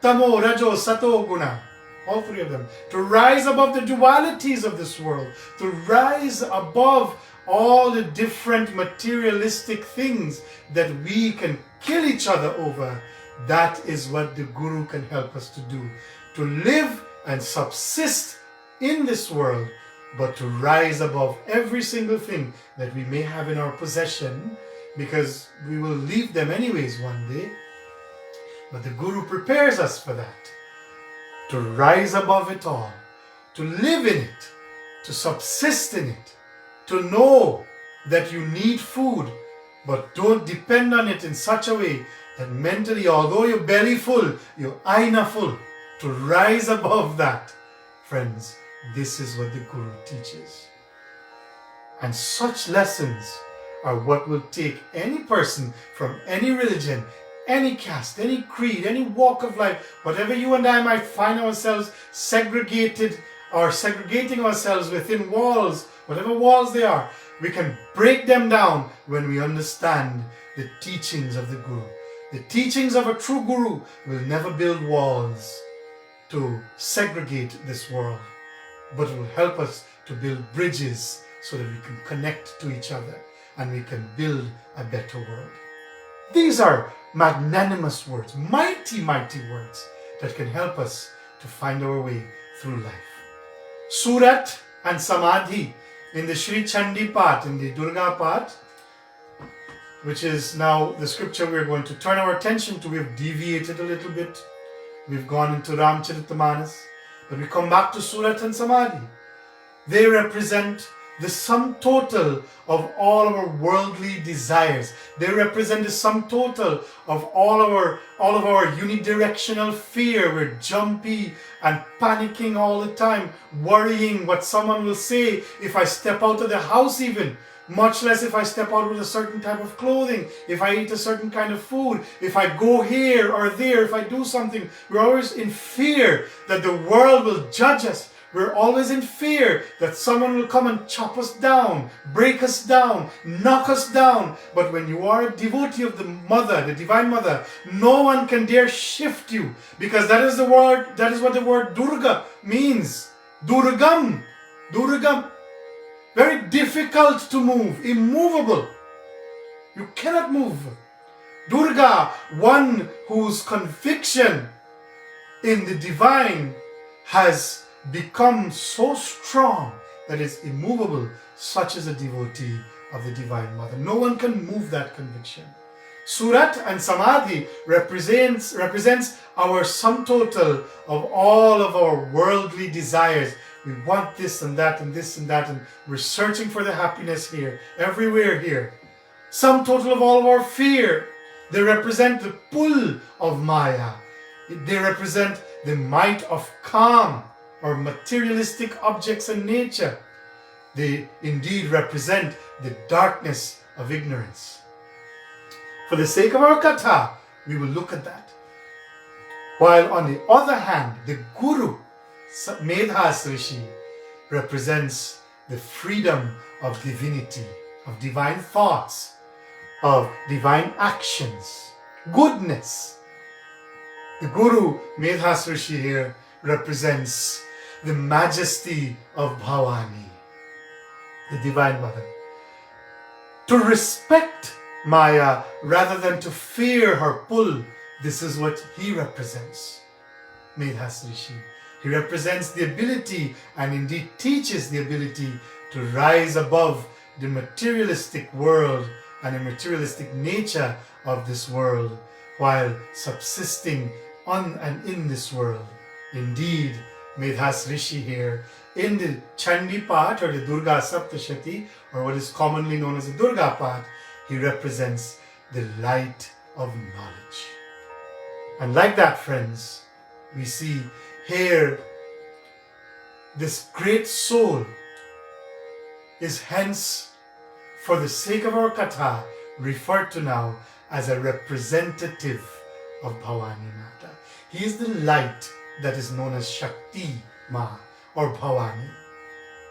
Tamo, Rajo, Sato, Guna, all three of them. To rise above the dualities of this world, to rise above all the different materialistic things that we can kill each other over. That is what the Guru can help us to do. To live and subsist in this world, but to rise above every single thing that we may have in our possession, because we will leave them anyways one day. But the Guru prepares us for that. To rise above it all, to live in it, to subsist in it, to know that you need food, but don't depend on it in such a way that mentally, although your belly full, your aina full, to rise above that. Friends, this is what the Guru teaches. And such lessons are what will take any person from any religion, any caste, any creed, any walk of life, whatever you and I might find ourselves segregated or segregating ourselves within walls, whatever walls they are, we can break them down when we understand the teachings of the Guru. The teachings of a true Guru will never build walls to segregate this world, but it will help us to build bridges so that we can connect to each other and we can build a better world. These are magnanimous words, mighty, mighty words that can help us to find our way through life. Surat and Samadhi in the Sri Chandi part, in the Durga part, which is now the scripture we're going to turn our attention to. We've deviated a little bit. We've gone into Ramcharitamanas, but we come back to Surat and Samadhi. They represent the sum total of all our worldly desires. They represent the sum total of all of our unidirectional fear. We're jumpy and panicking all the time, worrying what someone will say if I step out of the house even. Much less if I step out with a certain type of clothing, if I eat a certain kind of food, if I go here or there, if I do something. We're always in fear that the world will judge us. We're always in fear that someone will come and chop us down, break us down, knock us down. But when you are a devotee of the Mother, the Divine Mother, no one can dare shift you, because that is what the word Durga means. Durgam. Durgam. Very difficult to move, immovable. You cannot move. Durga, one whose conviction in the divine has become so strong that it's immovable, such as a devotee of the Divine Mother. No one can move that conviction. Surat and Samadhi represents our sum total of all of our worldly desires. We want this and that and this and that, and we're searching for the happiness here, everywhere here. Sum total of all of our fear. They represent the pull of Maya. They represent the might of calm or materialistic objects and nature. They indeed represent the darkness of ignorance. For the sake of our katha, we will look at that. While on the other hand, the Guru, Medhas Rishi, represents the freedom of divinity, of divine thoughts, of divine actions, goodness. The Guru, Medhas Rishi here, represents the majesty of Bhavani, the Divine Mother. To respect Maya rather than to fear her pull, this is what he represents, Medhas Rishi. He represents the ability, and indeed teaches the ability, to rise above the materialistic world and the materialistic nature of this world, while subsisting on and in this world. Indeed, Medhas Rishi here. In the Chandi part or the Durga Saptashati, or what is commonly known as the Durga part, he represents the light of knowledge. And like that, friends, we see here this great soul is hence, for the sake of our katha, referred to now as a representative of Bhavani Mata. He is the light that is known as Shakti Ma or Bhavani.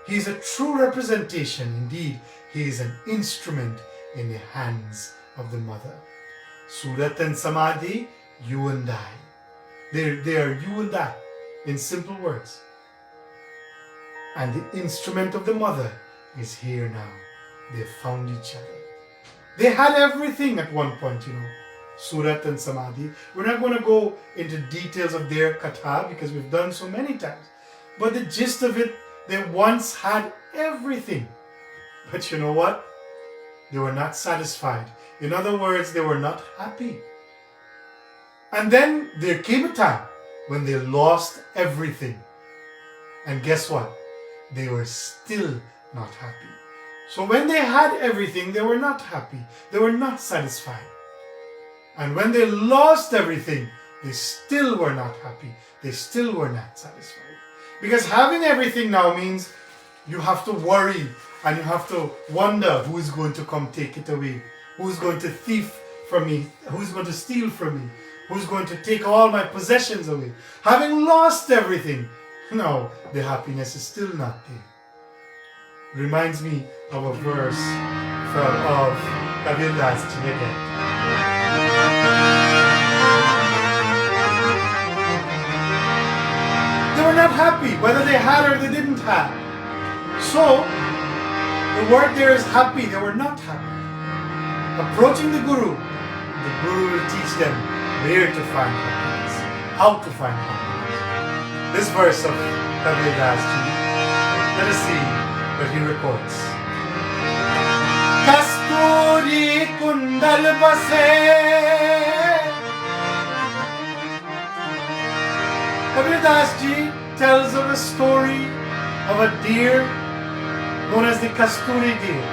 He is a true representation. Indeed, he is an instrument in the hands of the mother. Surat and Samadhi, you and I. They are you and I in simple words. And the instrument of the mother is here now. They have found each other. They had everything at one point, Surat and Samadhi. We're not going to go into details of their katha because we've done so many times. But the gist of it, they once had everything. But you know what? They were not satisfied. In other words, they were not happy. And then there came a time when they lost everything. And guess what? They were still not happy. So when they had everything, they were not happy. They were not satisfied. And when they lost everything, they still were not happy. They still were not satisfied. Because having everything now means you have to worry and you have to wonder who is going to come take it away. Who is going to thief from me? Who is going to steal from me? Who is going to take all my possessions away? Having lost everything, no, the happiness is still not there. Reminds me of a verse of Kabir Das Ji again. They were not happy, whether they had or they didn't have. So, the word there is happy. They were not happy. Approaching the Guru will teach them where to find happiness, how to find happiness. This verse of Kabir Das Ji, let us see what he records. Kasturi kundal base. Kabir Das Ji tells of a story of a deer known as the Kasturi deer.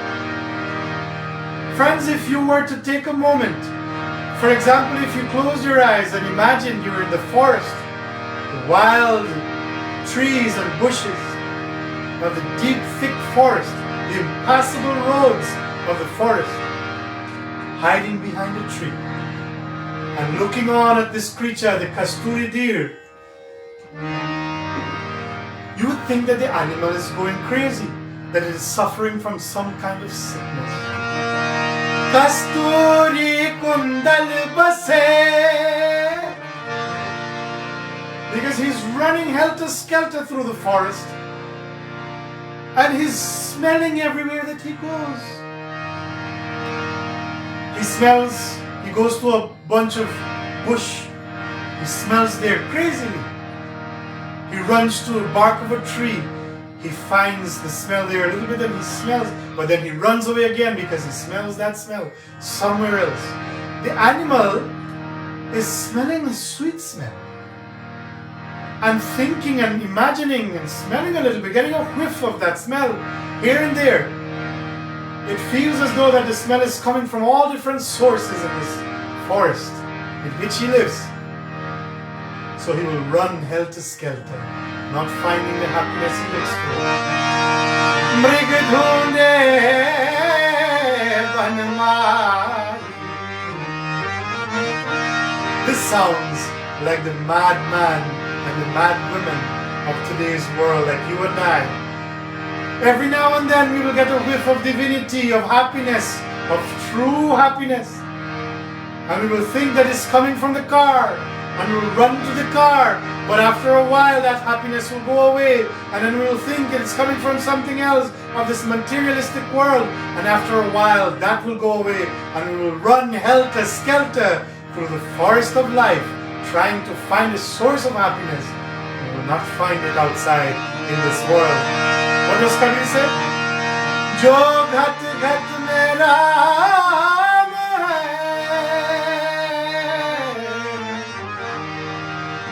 Friends, if you were to take a moment, for example, if you close your eyes and imagine you're in the forest, the wild trees and bushes of the deep, thick forest, the impassable roads of the forest, hiding behind a tree, and looking on at this creature, the Kasturi deer, you would think that the animal is going crazy, that it is suffering from some kind of sickness. Kasturi kundal base. Because he's running helter-skelter through the forest and he's smelling everywhere that he goes. He smells, he goes to a bunch of bush, he smells there crazily. He runs to the bark of a tree, he finds the smell there a little bit and he smells, but then he runs away again because he smells that smell somewhere else. The animal is smelling a sweet smell and thinking and imagining and smelling a little bit, getting a whiff of that smell here and there. It feels as though that the smell is coming from all different sources in this forest in which he lives. So he will run helter-skelter, not finding the happiness he looks for. This sounds like the madman and the mad women of today's world, like you and I. Every now and then we will get a whiff of divinity, of happiness, of true happiness. And we will think that it's coming from the car. And we will run to the car, but after a while that happiness will go away, and then we will think it's coming from something else of this materialistic world, and after a while that will go away, and we will run helter-skelter through the forest of life, trying to find a source of happiness. We will not find it outside in this world. What does Kabir say? Jo ghat ghat mera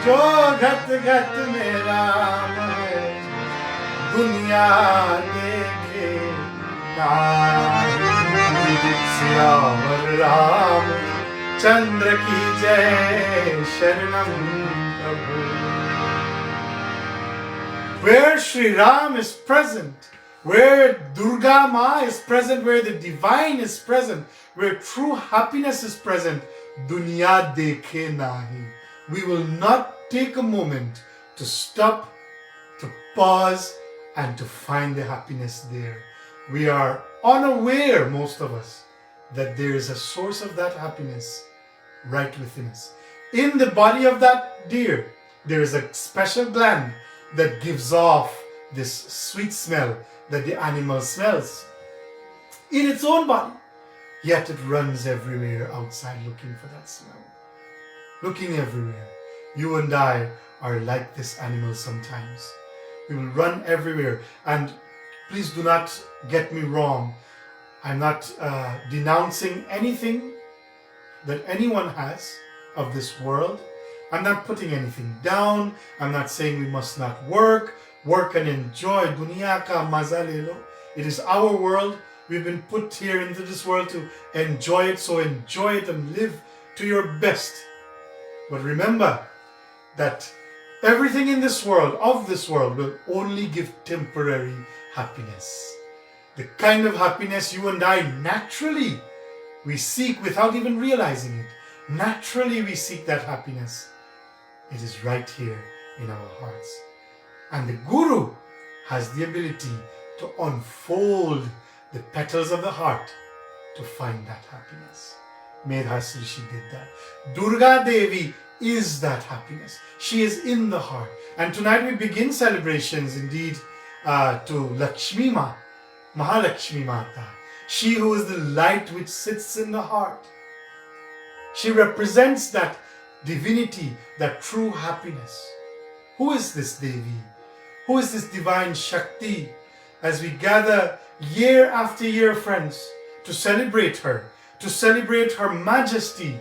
Jo ghat ghat mein Ram दुनिया देखे नाही। सियावर राम चंद्र की जय, शरणम प्रभु। Where Sri Ram is present, where Durga Ma is present, where the divine is present, where true happiness is present, dunya dekhe nahi. We will not take a moment to stop, to pause, and to find the happiness there. We are unaware, most of us, that there is a source of that happiness right within us. In the body of that deer, there is a special gland that gives off this sweet smell that the animal smells in its own body. Yet it runs everywhere outside looking for that smell. Looking everywhere. You and I are like this animal sometimes. We will run everywhere. And please do not get me wrong. I'm not denouncing anything that anyone has of this world. I'm not putting anything down. I'm not saying we must not work and enjoy. Dunya ka maza le lo. It is our world. We've been put here into this world to enjoy it. So enjoy it and live to your best. But remember that everything in this world, of this world, will only give temporary happiness. The kind of happiness you and I naturally we seek without even realizing it. Naturally we seek that happiness. It is right here in our hearts. And the Guru has the ability to unfold the petals of the heart to find that happiness. Medhas Rishi did that. Durga Devi is that happiness. She is in the heart. And tonight we begin celebrations indeed to Lakshmi Ma, Mahalakshmi Mata. She who is the light which sits in the heart. She represents that divinity, that true happiness. Who is this Devi? Who is this divine Shakti? As we gather year after year, friends, to celebrate her majesty,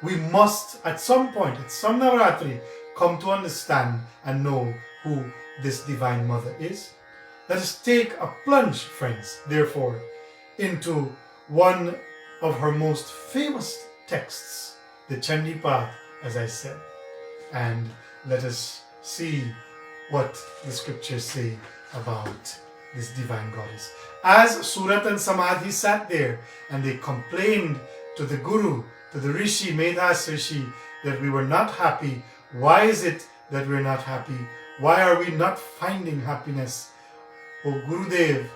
we must at some point, at some Navraatri, come to understand and know who this divine mother is. Let us take a plunge, friends, therefore, into one of her most famous texts, the Chandi Path, as I said, and let us see what the scriptures say about this divine goddess. As Surat and Samadhi sat there and they complained to the Guru, to the Rishi, Medhas Rishi, that we were not happy. Why is it that we're not happy? Why are we not finding happiness? Oh Gurudev,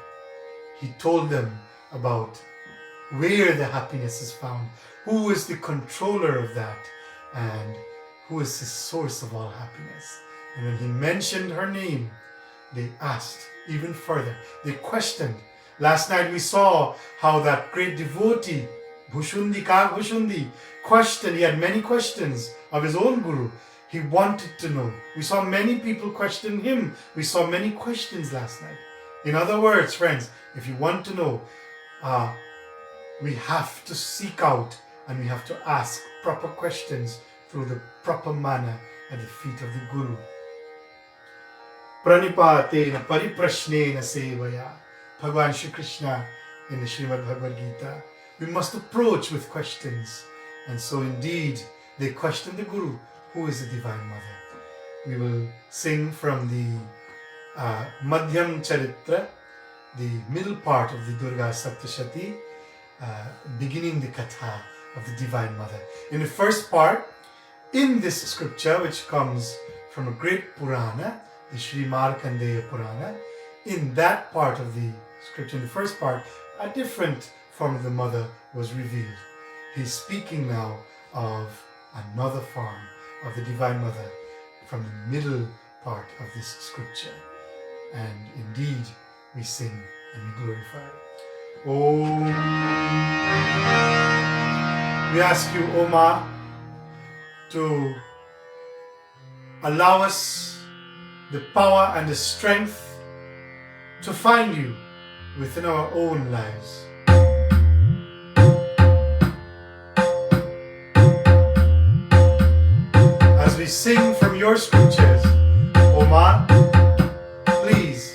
he told them about where the happiness is found, who is the controller of that, and who is the source of all happiness. And when he mentioned her name, they asked even further. They questioned. Last night we saw how that great devotee, Bhushundi Kag Bhushundi, questioned. He had many questions of his own Guru. He wanted to know. We saw many people question him. We saw many questions last night. In other words, friends, if you want to know, we have to seek out and we have to ask proper questions through the proper manner at the feet of the Guru. Pranipatena pariprashnena sevaya. Bhagavan Shri Krishna in the Srimad Bhagavad Gita. We must approach with questions. And so indeed, they questioned the Guru, who is the Divine Mother. We will sing from the Madhyam Charitra, the middle part of the Durga Saptashati, beginning the Katha of the Divine Mother. In the first part, in this scripture, which comes from a great Purana, the Sri Markandeya Purana, in that part of the scripture, in the first part, a different form of the mother was revealed. He's speaking now of another form of the Divine Mother from the middle part of this scripture. And indeed, we sing and we glorify. Om. We ask you, O Ma, to allow us the power and the strength to find you within our own lives. As we sing from your scriptures, O Ma, please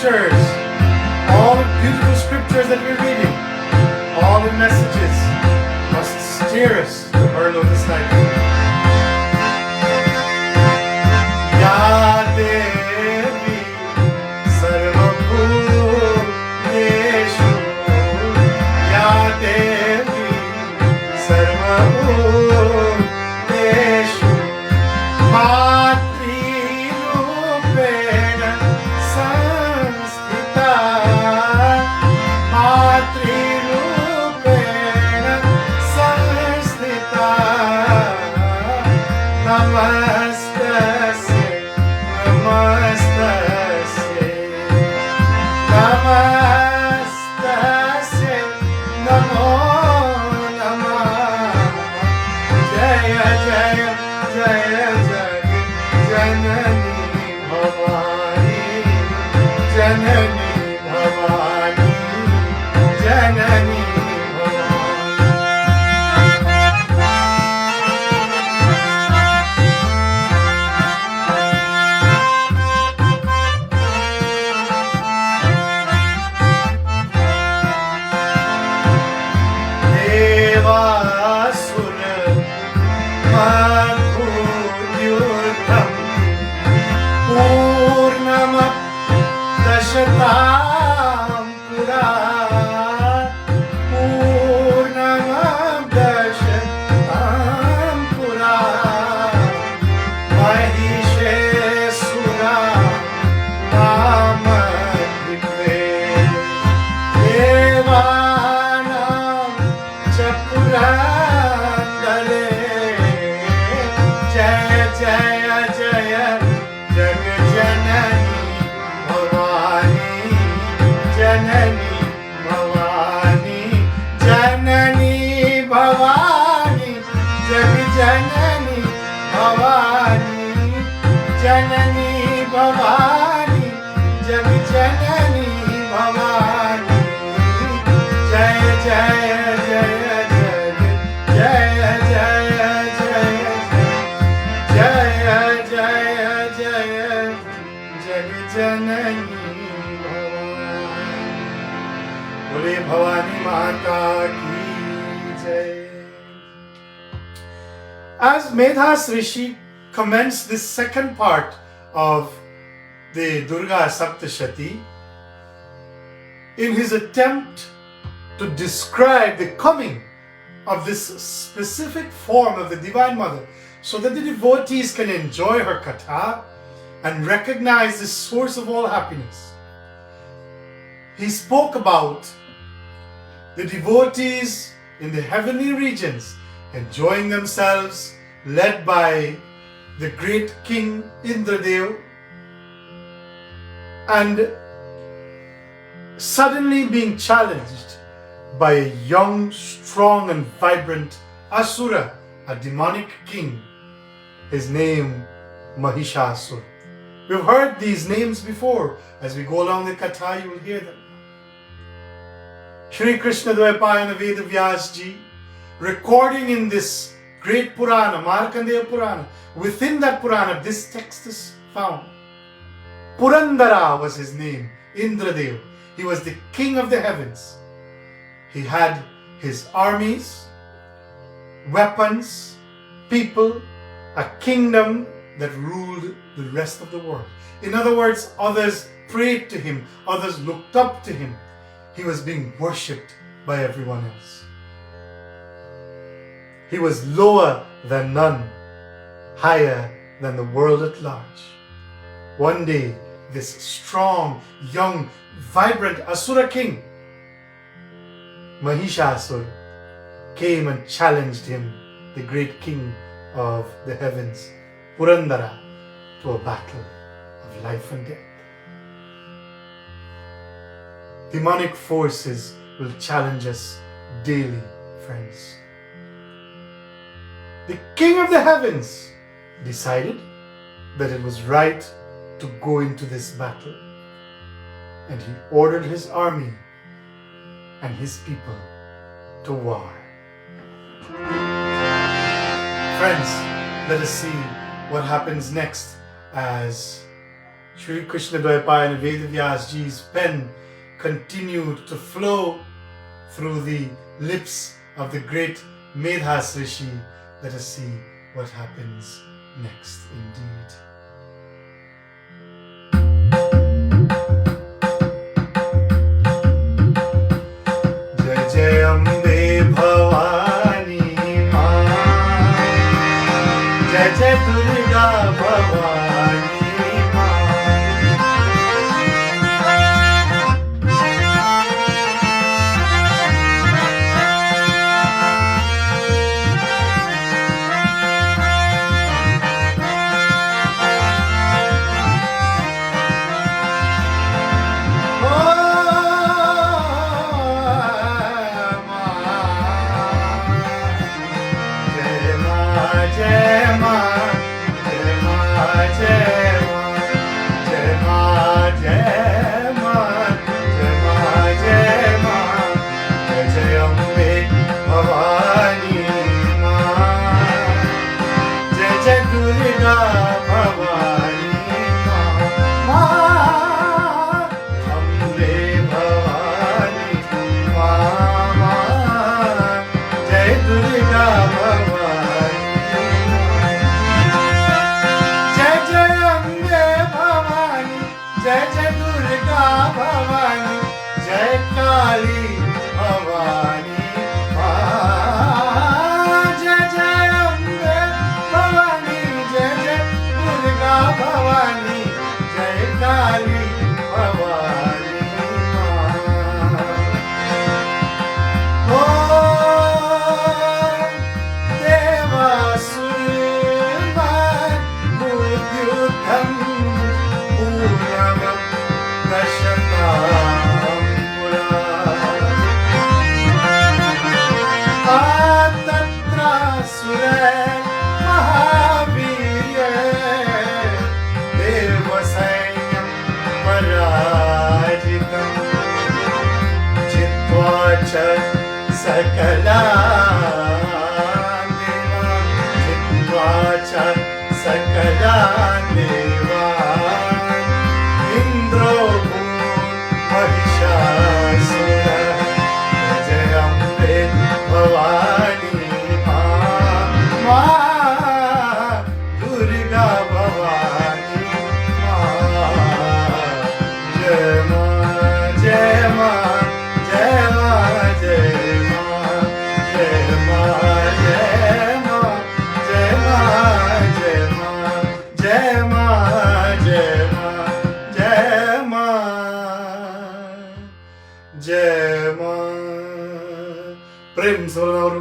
scriptures, all the beautiful scriptures that we're reading, all the messages must steer us to her lotus light. Ya Devi Sarvabhuteshu, Ya Devi Sarvabhuteshu, Matrirupena Sanstita, Matrirupena Sanstita, Namastasya, Namastasya, Namastasya, Namo Namah. Jaya Jaya Jaya Jaya Janani Bhavani, Janani Bhavani, Janani Devasura Madhuryutam Purnama Dashatam Pura, Purnama Dashatam Pura, Mahishesura Mamadripe, Devanam Chapurandare, Jaya Jaya Jaya Jagajanani Bhavani, Janani Bhavani, Janani Bhavani, Jagajanani Bhavani, Janani Bhavani, Jagajanani Bhavani, Jaya Jaya Jaya Jaya Jaya Jaya Jaya Jaya Jaya Jagajanani Bhavani. Bole Bhavani Mata ki jai. As Medhas Rishi commenced this second part of the Durga Saptashati, in his attempt to describe the coming of this specific form of the Divine Mother, so that the devotees can enjoy her katha and recognize the source of all happiness, he spoke about the devotees in the heavenly regions enjoying themselves, led by the great king Indradev, and suddenly being challenged by a young, strong and vibrant Asura, a demonic king, his name Mahishasura. We've heard these names before. As we go along the katha, you will hear them. Shri Krishna Dvaipayana Veda Vyasji, recording in this great Purana, Markandeya Purana, within that Purana, this text is found. Purandara was his name, Indradev. He was the king of the heavens. He had his armies, weapons, people, a kingdom that ruled the rest of the world. In other words, others prayed to him, others looked up to him. He was being worshipped by everyone else. He was lower than none, higher than the world at large. One day, this strong, young, vibrant Asura king, Mahishasura, came and challenged him, the great king of the heavens, Purandara, to a battle of life and death. Demonic forces will challenge us daily, friends. The king of the heavens decided that it was right to go into this battle, and he ordered his army and his people to war. Friends, let us see what happens next as Shri Krishna Dvaipaya and Vedavyas Ji's pen continued to flow through the lips of the great Medhas Rishi. Let us see what happens next indeed. Jai Jai Ambe Bhavani Maa, Jai Jai Durga Bhavani.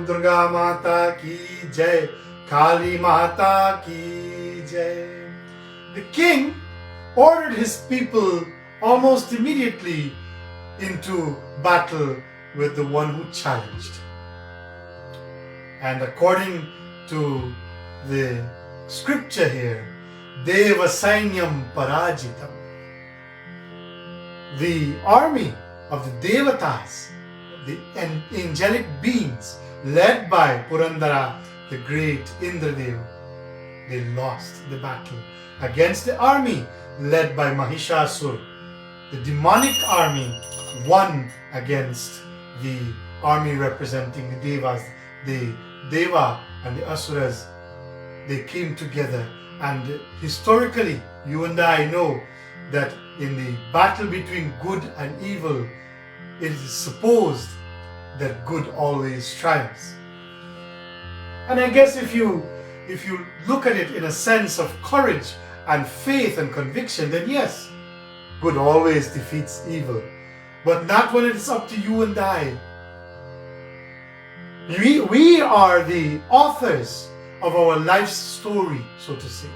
Durga Mata ki Jai, Kali Mata ki Jai. The king ordered his people almost immediately into battle with the one who challenged. And according to the scripture here, Deva Sainyam Parajitam, the army of the Devatas, the angelic beings, led by Purandara, the great Indradev, they lost the battle against the army led by Mahishasur. The demonic army won against the army representing the Devas. The Deva and the Asuras, they came together, and historically you and I know that in the battle between good and evil, it is supposed that good always triumphs. And I guess if you look at it in a sense of courage and faith and conviction, then yes, good always defeats evil. But not when it's up to you and I. We are the authors of our life's story, so to say.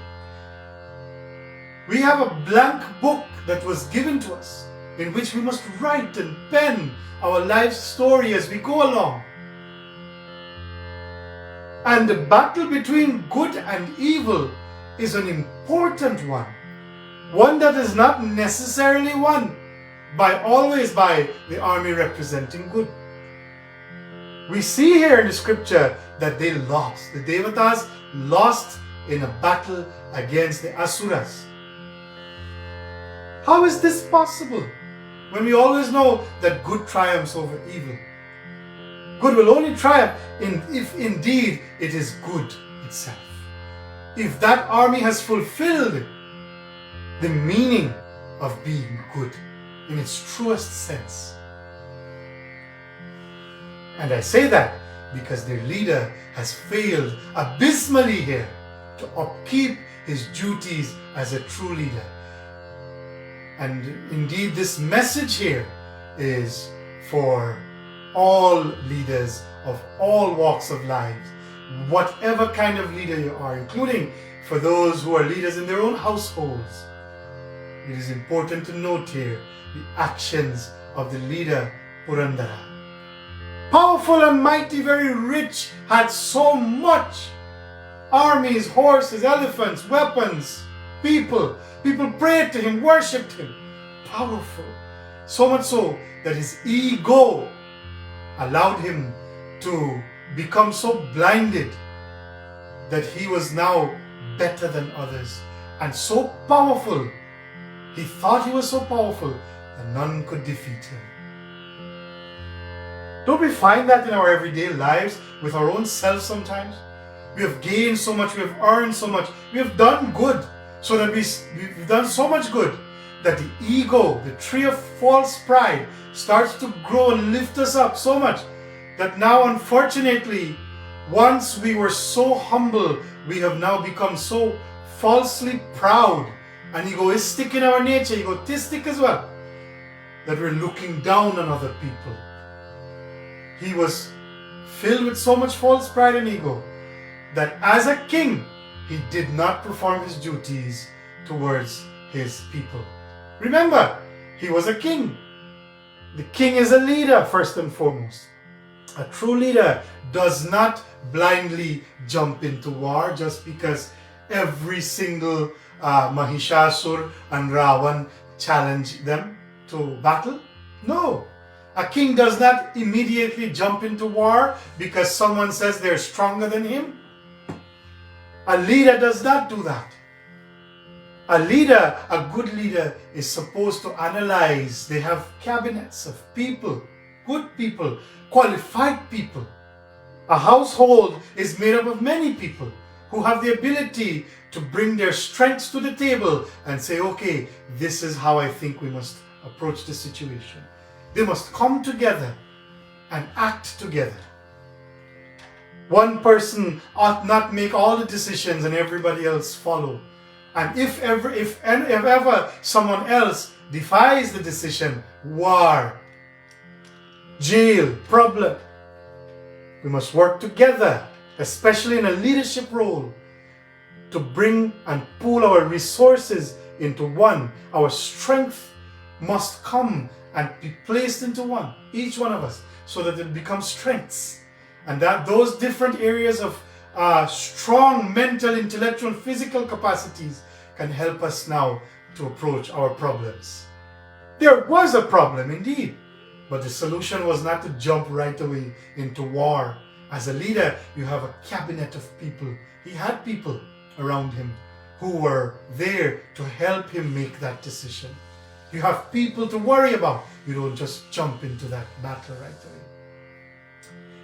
We have a blank book that was given to us, in which we must write and pen our life's story as we go along. And the battle between good and evil is an important one that is not necessarily won always by the army representing good. We see here in the scripture that they lost. The Devatas lost in a battle against the Asuras. How is this possible? When we always know that good triumphs over evil. Good will only triumph if indeed it is good itself. If that army has fulfilled the meaning of being good in its truest sense. And I say that because their leader has failed abysmally here to upkeep his duties as a true leader. And indeed, this message here is for all leaders of all walks of life, whatever kind of leader you are, including for those who are leaders in their own households. It is important to note here the actions of the leader Purandara. Powerful and mighty, very rich, had so much. Armies, horses, elephants, weapons, people. People prayed to him, worshipped him. Powerful. So much so that his ego allowed him to become so blinded that he was now better than others. And so powerful. He thought he was so powerful that none could defeat him. Don't we find that in our everyday lives with our own selves sometimes? We have gained so much, we have earned so much, we have done good, so that we've done so much good that the ego, the tree of false pride, starts to grow and lift us up so much that now, unfortunately, once we were so humble, we have now become so falsely proud and egoistic in our nature, egotistic as well, that we're looking down on other people. He was filled with so much false pride and ego that as a king, he did not perform his duties towards his people. Remember, he was a king. The king is a leader first and foremost. A true leader does not blindly jump into war just because every single Mahishasur and Ravan challenge them to battle. No. A king does not immediately jump into war because someone says they're stronger than him. A leader does not do that. A leader, a good leader, is supposed to analyze. They have cabinets of people, good people, qualified people. A household is made up of many people who have the ability to bring their strengths to the table and say, okay, this is how I think we must approach the situation. They must come together and act together. One person ought not make all the decisions and everybody else follow. And if ever someone else defies the decision, war, jail, problem. We must work together, especially in a leadership role, to bring and pool our resources into one. Our strength must come and be placed into one, each one of us, so that it becomes strengths. And that those different areas of strong mental, intellectual, physical capacities can help us now to approach our problems. There was a problem indeed, but the solution was not to jump right away into war. As a leader, you have a cabinet of people. He had people around him who were there to help him make that decision. You have people to worry about. You don't just jump into that battle right away.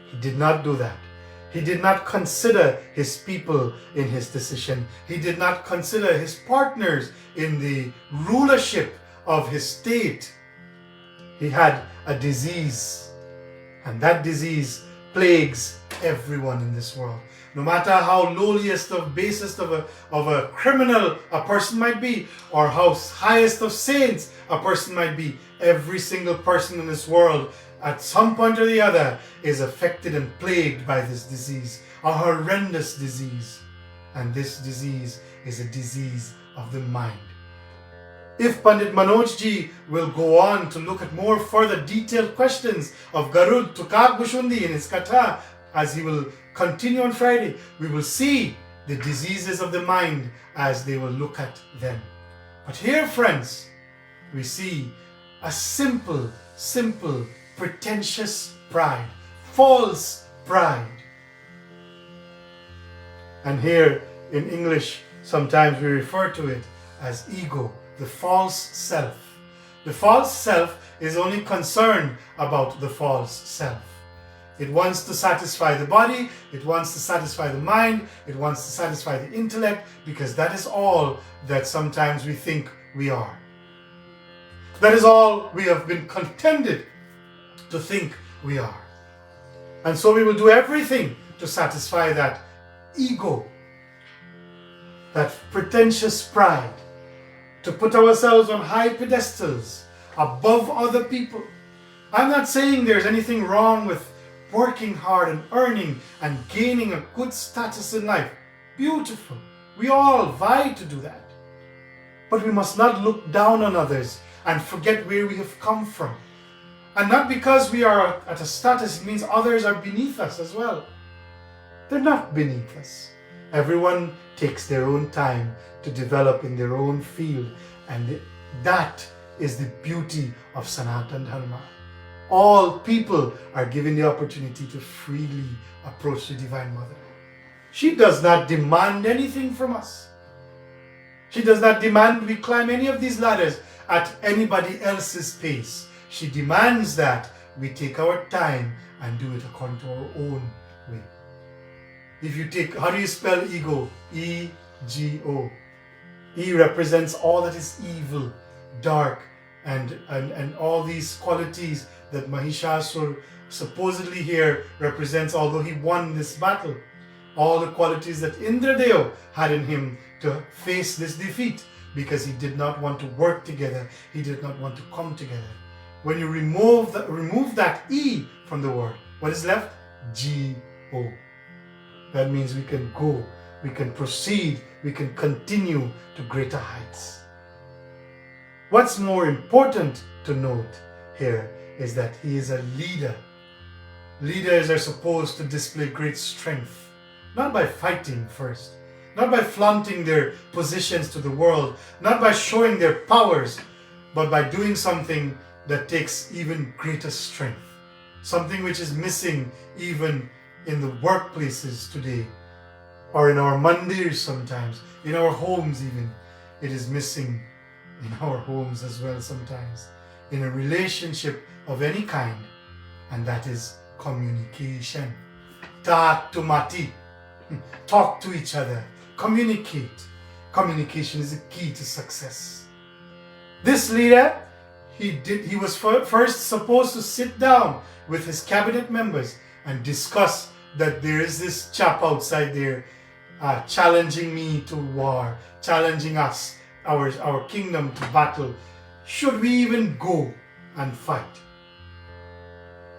He did not do that. He did not consider his people in his decision. He did not consider his partners in the rulership of his state. He had a disease, and that disease plagues everyone in this world. No matter how lowliest of basest of a criminal a person might be, or how highest of saints a person might be, every single person in this world at some point or the other is affected and plagued by this disease, a horrendous disease. And this disease is a disease of the mind. If Pandit Manojji will go on to look at more further detailed questions of Garud to Kagbushundi in his Katha, as he will continue on Friday, we will see the diseases of the mind as they will look at them. But here, friends, we see a simple, pretentious pride, false pride. And here in English, sometimes we refer to it as ego, the false self. The false self is only concerned about the false self. It wants to satisfy the body, it wants to satisfy the mind, it wants to satisfy the intellect, because that is all that sometimes we think we are. That is all we have been contended to think we are. And so we will do everything to satisfy that ego, that pretentious pride, to put ourselves on high pedestals above other people. I'm not saying there's anything wrong with working hard and earning and gaining a good status in life. Beautiful. We all vie to do that. But we must not look down on others and forget where we have come from. And not because we are at a status, it means others are beneath us as well. They're not beneath us. Everyone takes their own time to develop in their own field, and that is the beauty of Sanatan Dharma. All people are given the opportunity to freely approach the Divine Mother. She does not demand anything from us. She does not demand we climb any of these ladders at anybody else's pace. She demands that we take our time and do it according to our own way. If you take, how do you spell ego? E-G-O. E represents all that is evil, dark, and all these qualities that Mahishasur supposedly here represents, although he won this battle. All the qualities that Indradeva had in him to face this defeat, because he did not want to work together. He did not want to come together. When you remove that E from the word, what is left? G-O. That means we can go, we can proceed, we can continue to greater heights. What's more important to note here is that he is a leader. Leaders are supposed to display great strength, not by fighting first, not by flaunting their positions to the world, not by showing their powers, but by doing something that takes even greater strength, something which is missing even in the workplaces today, or in our mandirs sometimes, in our homes even. It is missing in our homes as well sometimes, in a relationship of any kind, and that is communication. Talk to Mati. Talk to each other. Communicate. Communication is the key to success. This leader, he was first supposed to sit down with his cabinet members and discuss that there is this chap outside there challenging me to war, challenging us, our kingdom to battle. Should we even go and fight?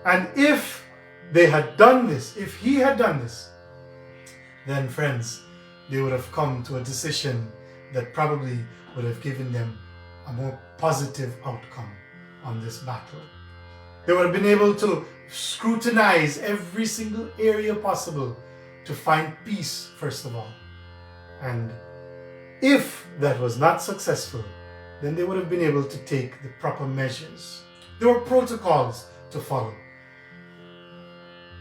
And if they had done this, if he had done this, then friends, they would have come to a decision that probably would have given them a more positive outcome on this battle. They would have been able to scrutinize every single area possible to find peace, first of all. And if that was not successful, then they would have been able to take the proper measures. There were protocols to follow.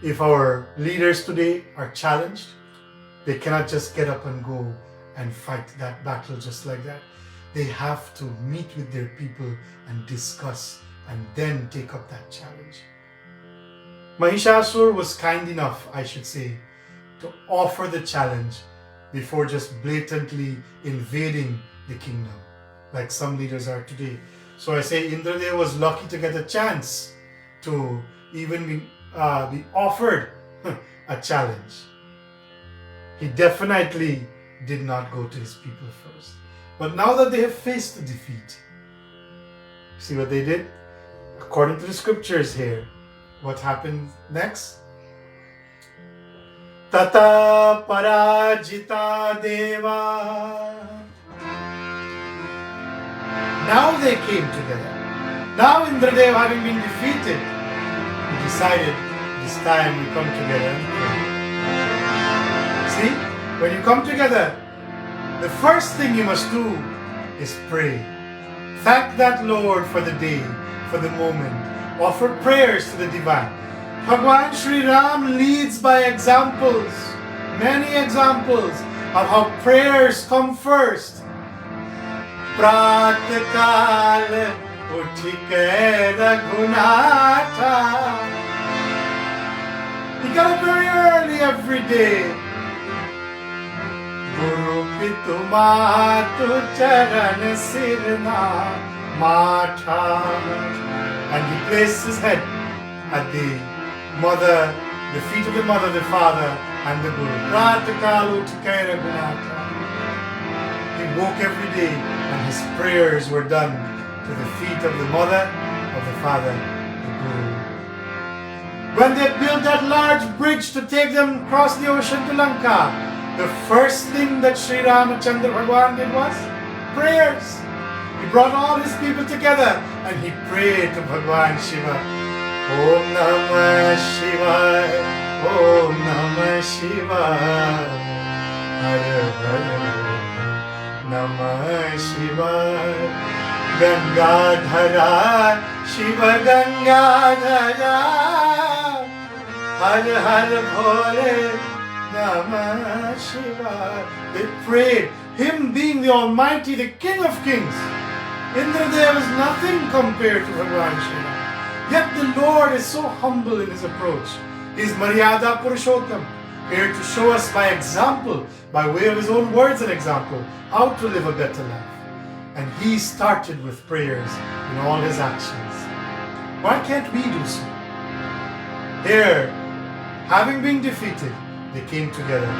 If our leaders today are challenged, they cannot just get up and go and fight that battle just like that. They have to meet with their people and discuss and then take up that challenge. Mahishasur was kind enough, I should say, to offer the challenge before just blatantly invading the kingdom, like some leaders are today. So I say Indradeva was lucky to get a chance to even be offered a challenge. He definitely did not go to his people first. But now that they have faced the defeat, see what they did? According to the scriptures here, what happened next? Tata parajita deva. Now they came together. Now Indradeva, having been defeated, he decided this time we come together and pray. See, when you come together, the first thing you must do is pray. Thank that Lord for the day, for the moment. Offer prayers to the Divine. Bhagwan Sri Ram leads by examples, many examples of how prayers come first. प्रात काल उठ के Raghunatha. He got up very early every day. Guru pitu matu charan sirna matha. And he placed his head at the feet of the mother, the father, and the Guru. Prata kal uth ke raghunath. He woke every day and his prayers were done to the feet of the mother, of the father, the Guru. When they built that large bridge to take them across the ocean to Lanka, the first thing that Sri Ramachandra Bhagwan did was prayers. He brought all his people together and he prayed to Bhagwan Shiva. Om Namah Shivaya, Om Namah Shivaya, Har Har Namah Shivaya, Gangadhara, Shiva Gangadhara, Har Har Bhole, Namah Shivaya. They prayed, him being the Almighty, the King of Kings. Indradev is nothing compared to Bhagwan Shiva. Yet the Lord is so humble in his approach. He is Maryada Purushottam, here to show us by example, by way of his own words and example, how to live a better life. And he started with prayers in all his actions. Why can't we do so? Here, having been defeated, they came together.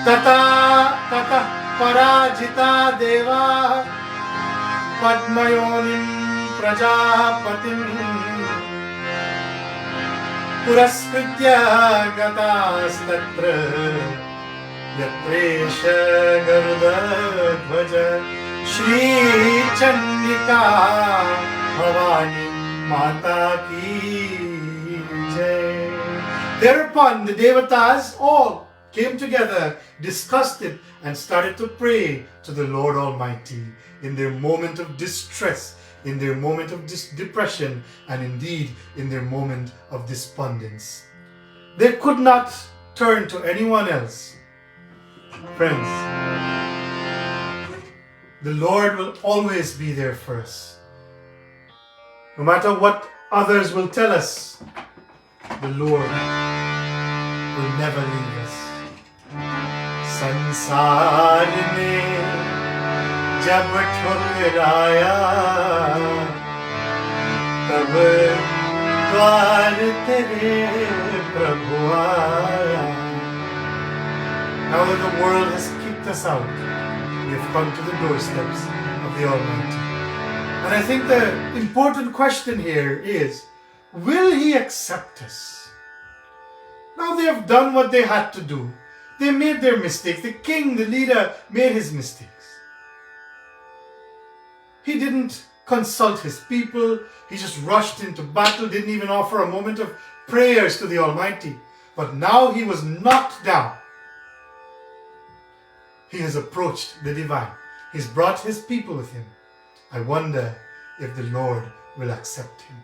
Tata Tata Parajita Deva Padmayonim Prajapatim Puraskritya Gatastatra Yatresha Garuda Dhvaja Shri Chandika Bhavani Mata Ki Jai. Thereupon the Devatas all came together, discussed it, and started to pray to the Lord Almighty in their moment of distress, in their moment of depression, and indeed in their moment of despondence. They could not turn to anyone else. Friends, the Lord will always be there for us. No matter what others will tell us, the Lord will never leave us. संसार में जब ठुकराया तब द्वार तेरे प्रभु आया. Now that the world has kicked us out, we have come to the doorsteps of the Almighty. And I think the important question here is, will He accept us? Now they have done what they had to do. They made their mistakes. The king, the leader, made his mistakes. He didn't consult his people. He just rushed into battle, didn't even offer a moment of prayers to the Almighty. But now he was knocked down. He has approached the divine. He's brought his people with him. I wonder if the Lord will accept him.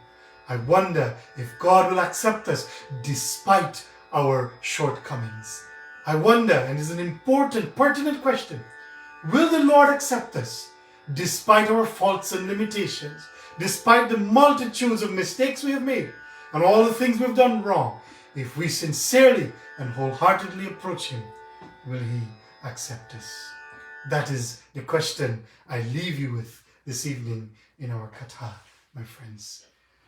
I wonder if God will accept us despite our shortcomings. I wonder, and it's an important, pertinent question, will the Lord accept us despite our faults and limitations, despite the multitudes of mistakes we have made and all the things we've done wrong? If we sincerely and wholeheartedly approach Him, will He accept us? That is the question I leave you with this evening in our Katha, my friends.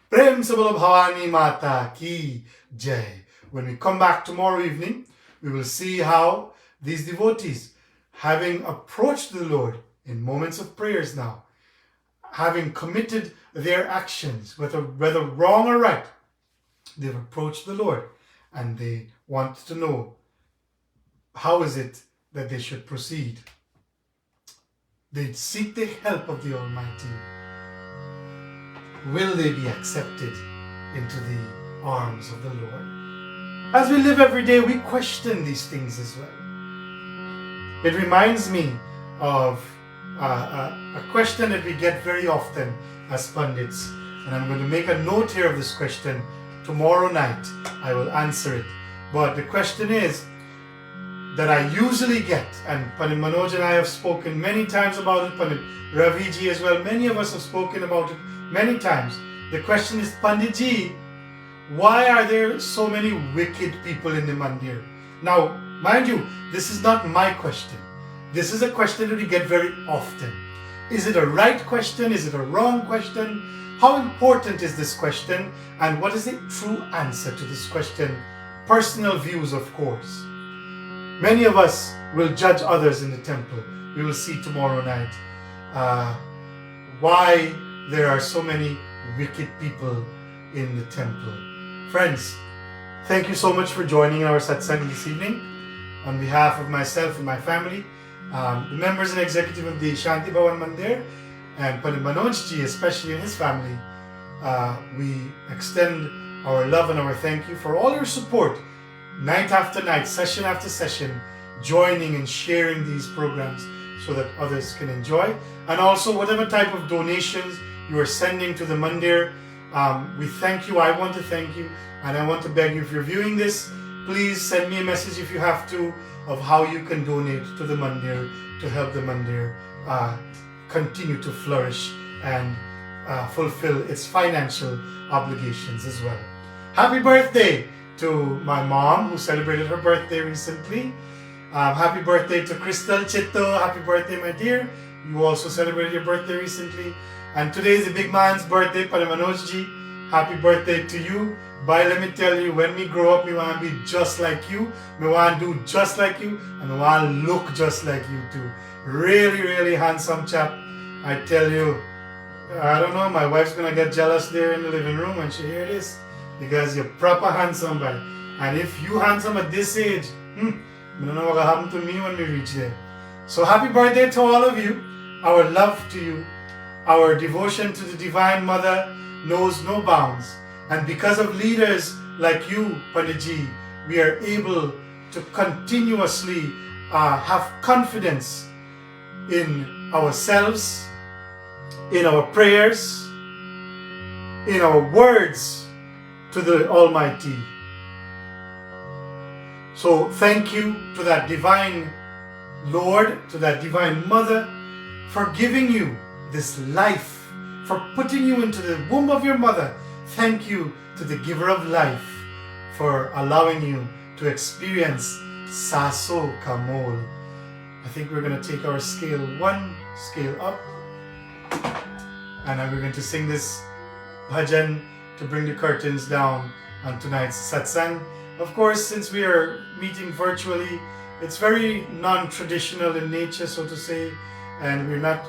Prem se bolo Bhavani Mata ki Jai. When we come back tomorrow evening, we will see how these devotees, having approached the Lord in moments of prayers now, having committed their actions, whether wrong or right, they've approached the Lord and they want to know how is it that they should proceed. They seek the help of the Almighty. Will they be accepted into the arms of the Lord? As we live every day, we question these things as well. It reminds me of a question that we get very often as pundits. And I'm going to make a note here of this question. Tomorrow night, I will answer it. But the question is, that I usually get, and Pandit Manoj and I have spoken many times about it, Pandit Raviji as well, many of us have spoken about it many times. The question is, Panditji, why are there so many wicked people in the mandir? Now, mind you, this is not my question. This is a question that we get very often. Is it a right question? Is it a wrong question? How important is this question? And what is the true answer to this question? Personal views, of course. Many of us will judge others in the temple. We will see tomorrow night why there are so many wicked people in the temple. Friends, thank you so much for joining our satsang this evening. On behalf of myself and my family, the members and executive of the Shaanti Bhavan Mandir, and Pandit Manoj ji, especially and his family, we extend our love and our thank you for all your support, night after night, session after session, joining and sharing these programs so that others can enjoy. And also whatever type of donations you are sending to the Mandir, we thank you. I want to thank you, and I want to beg you, if you're viewing this, please send me a message if you have to, of how you can donate to the Mandir to help the Mandir continue to flourish and fulfill its financial obligations as well. Happy birthday to my mom, who celebrated her birthday recently. Happy birthday to Crystal Chitto. Happy birthday, my dear. You also celebrated your birthday recently. And today is the big man's birthday, Pandit Manoj ji. Happy birthday to you. But let me tell you, when we grow up, we want to be just like you. We want to do just like you. And we want to look just like you too. Really, really handsome chap. I tell you, I don't know, my wife's going to get jealous there in the living room when she hears this. Because you're proper handsome, boy. And if you handsome at this age, I don't know what will happen to me when we reach there. So happy birthday to all of you. Our love to you. Our devotion to the Divine Mother knows no bounds. And because of leaders like you, Panditji, we are able to continuously have confidence in ourselves, in our prayers, in our words to the Almighty. So thank you to that Divine Lord, to that Divine Mother, for giving you this life, for putting you into the womb of your mother. Thank you to the giver of life for allowing you to experience Saso Kamol. I think we're going to take our scale one scale up, and then we're going to sing this bhajan to bring the curtains down on tonight's satsang. Of course, since we are meeting virtually, it's very non-traditional in nature, so to say, and we're not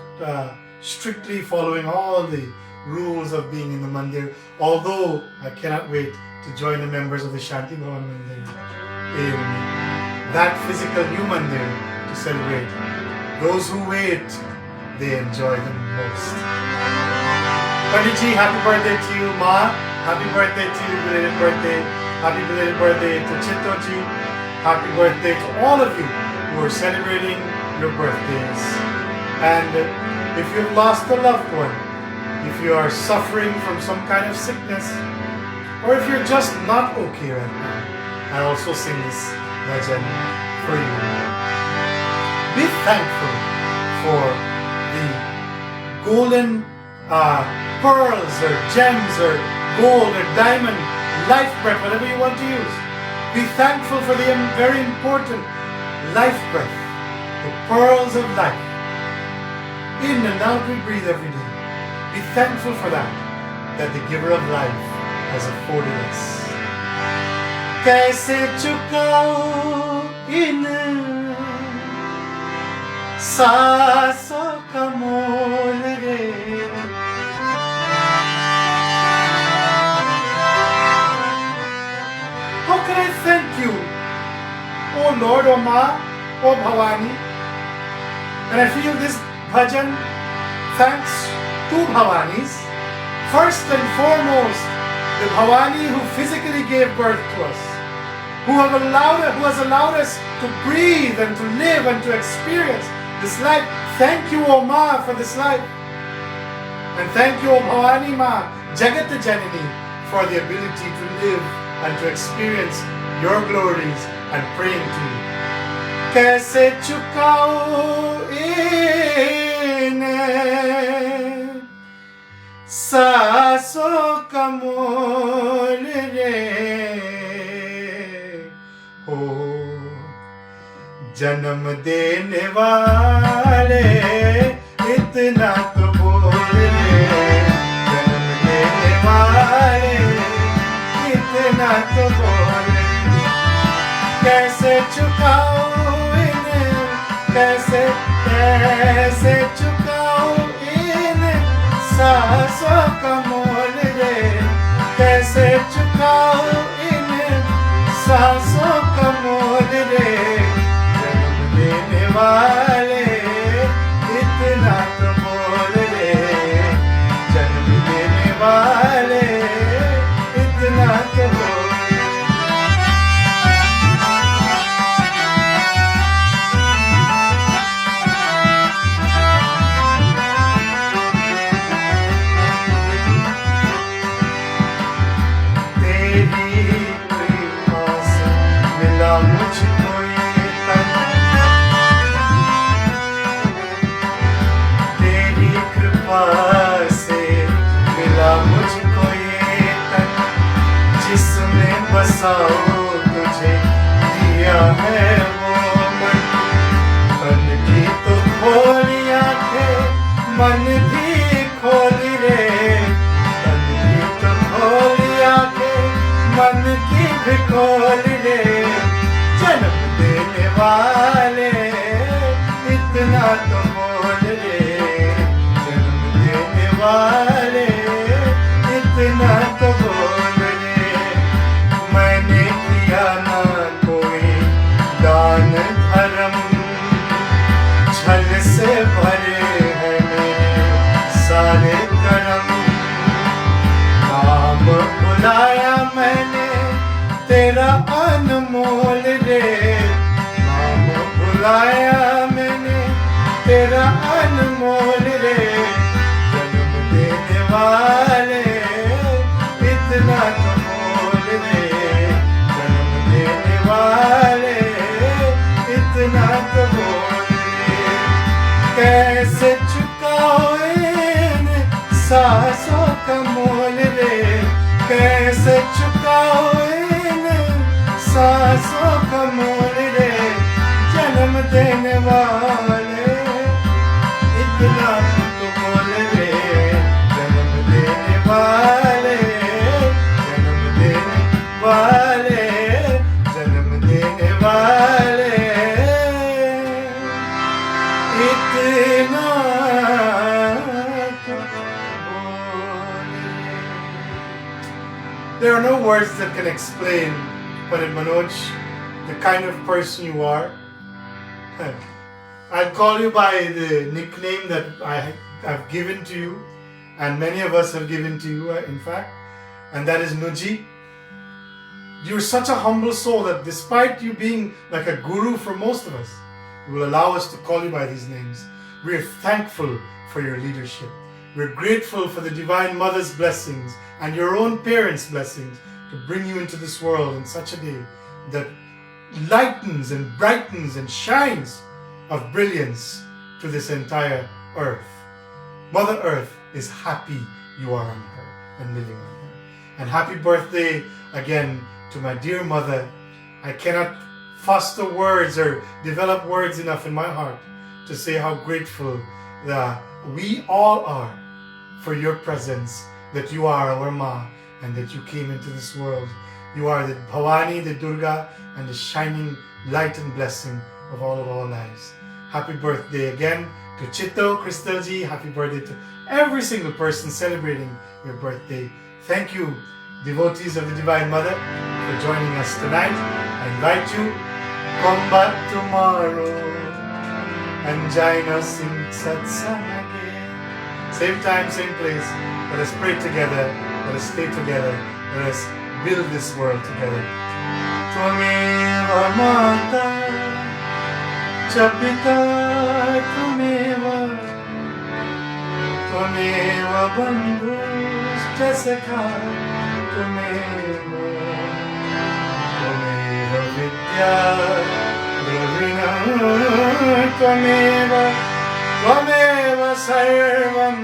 strictly following all the rules of being in the Mandir, although I cannot wait to join the members of the Shaanti Bhavan Mandir in that physical new Mandir to celebrate. Those who wait, they enjoy the most. Panditji, happy birthday to you, Ma. Happy birthday to you, belated birthday. Happy belated birthday to Chittoji. Happy birthday to all of you who are celebrating your birthdays. And if you've lost a loved one, if you are suffering from some kind of sickness, or if you're just not okay right now, I also sing this bhajan for you. Be thankful for the golden pearls or gems or gold or diamond, life breath, whatever you want to use. Be thankful for the very important life breath, the pearls of life. In and out we breathe every day. Be thankful for that the giver of life has afforded us. Kaise chukao in saaso ka mol re. How can I thank you, O Lord, O Ma, O Bhavani? And I feel this bhajan thanks two Bhavanis. First and foremost, the Bhavani who physically gave birth to us, who has allowed us to breathe and to live and to experience this life. Thank you, O Ma, for this life. And thank you, O Bhavani Ma, Jagat Janani, for the ability to live and to experience your glories and praying to you. कैसे चुकाऊं इन्हें सांसों का मोल रे हो। जन्म देने वाले इतना तो बोल रे, जन्म देने वाले इतना तो बोल। कैसे चुकाऊं इन्हें, कैसे कैसे चुकाऊं इन्हें सांसों का मोल रे, कैसे चुकाऊं इन्हें सांसों का मोल रे। जन्म देने वाले इतना तो बोल रे, जन्म देने वाले इतना तो बोल। मुझको ये तन, तेरी कृपा से मिला मुझको ये तन, जिसमें बसाओ तुझे दिया है वो मन। तन की तो खोली आंखें, मन भी खोली रे, तन की तो खोली आंखें, मन की भी खोली रे। जन्म देने वाले इतना तो बोल रे, जन्म देने वाले इतना तो बोल रे। मैंने किया ना कोई दान धर्म, छल से भरे हैं मेरे सारे कर्म। नाम बुलाया मैंने तेरा अनमोल रे, नाम बुलाया मैंने तेरा अनमोल रे। जन्म देने वाले इतना तो बोल रे, जन्म देने वाले इतना तो बोल रे। कैसे चुकाओ इन सांसों का मोल रे, कैसे चुकाओ सांसों का मोल रे। जन्म देने वाले इतना तो बोल रे, जन्म देने वाले, जन्म देने वाले, जन्म देने वाले इतना तो बोल रे। There are no words that can explain, Pandit Manoj, the kind of person you are. I'd call you by the nickname that I've given to you, and many of us have given to you, in fact, and that is Nuji. You're such a humble soul that despite you being like a guru for most of us, you will allow us to call you by these names. We're thankful for your leadership. We're grateful for the Divine Mother's blessings and your own parents' blessings to bring you into this world in such a day that lightens and brightens and shines of brilliance to this entire earth. Mother Earth is happy you are on her and living on her. And happy birthday again to my dear mother. I cannot foster words or develop words enough in my heart to say how grateful that we all are for your presence, that you are our Ma, and that you came into this world. You are the Bhavani, the Durga, and the shining light and blessing of all our lives. Happy birthday again to Chitto, Crystalji. Happy birthday to every single person celebrating your birthday. Thank you, devotees of the Divine Mother, for joining us tonight. I invite you, come back tomorrow and join us in satsang again. Same time, same place. Let us pray together. Let us stay together. Let us build this world together. Tvameva Mata cha Pita Tvameva Tvameva Bandhus cha Sakha Tvameva Tvameva Vidya विना त्वमेव त्वमेव सर्वं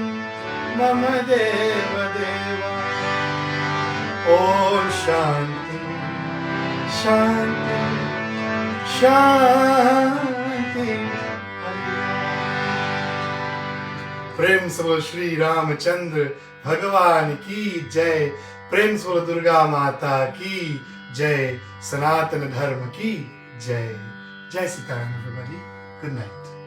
मम देव देव। ओम शांति शांति शांति। प्रेम से बोलो श्री रामचंद्र भगवान की जय। प्रेम से बोलो दुर्गा माता की जय। सनातन धर्म की जय। जय सीताराम एवरीबॉडी। Good night.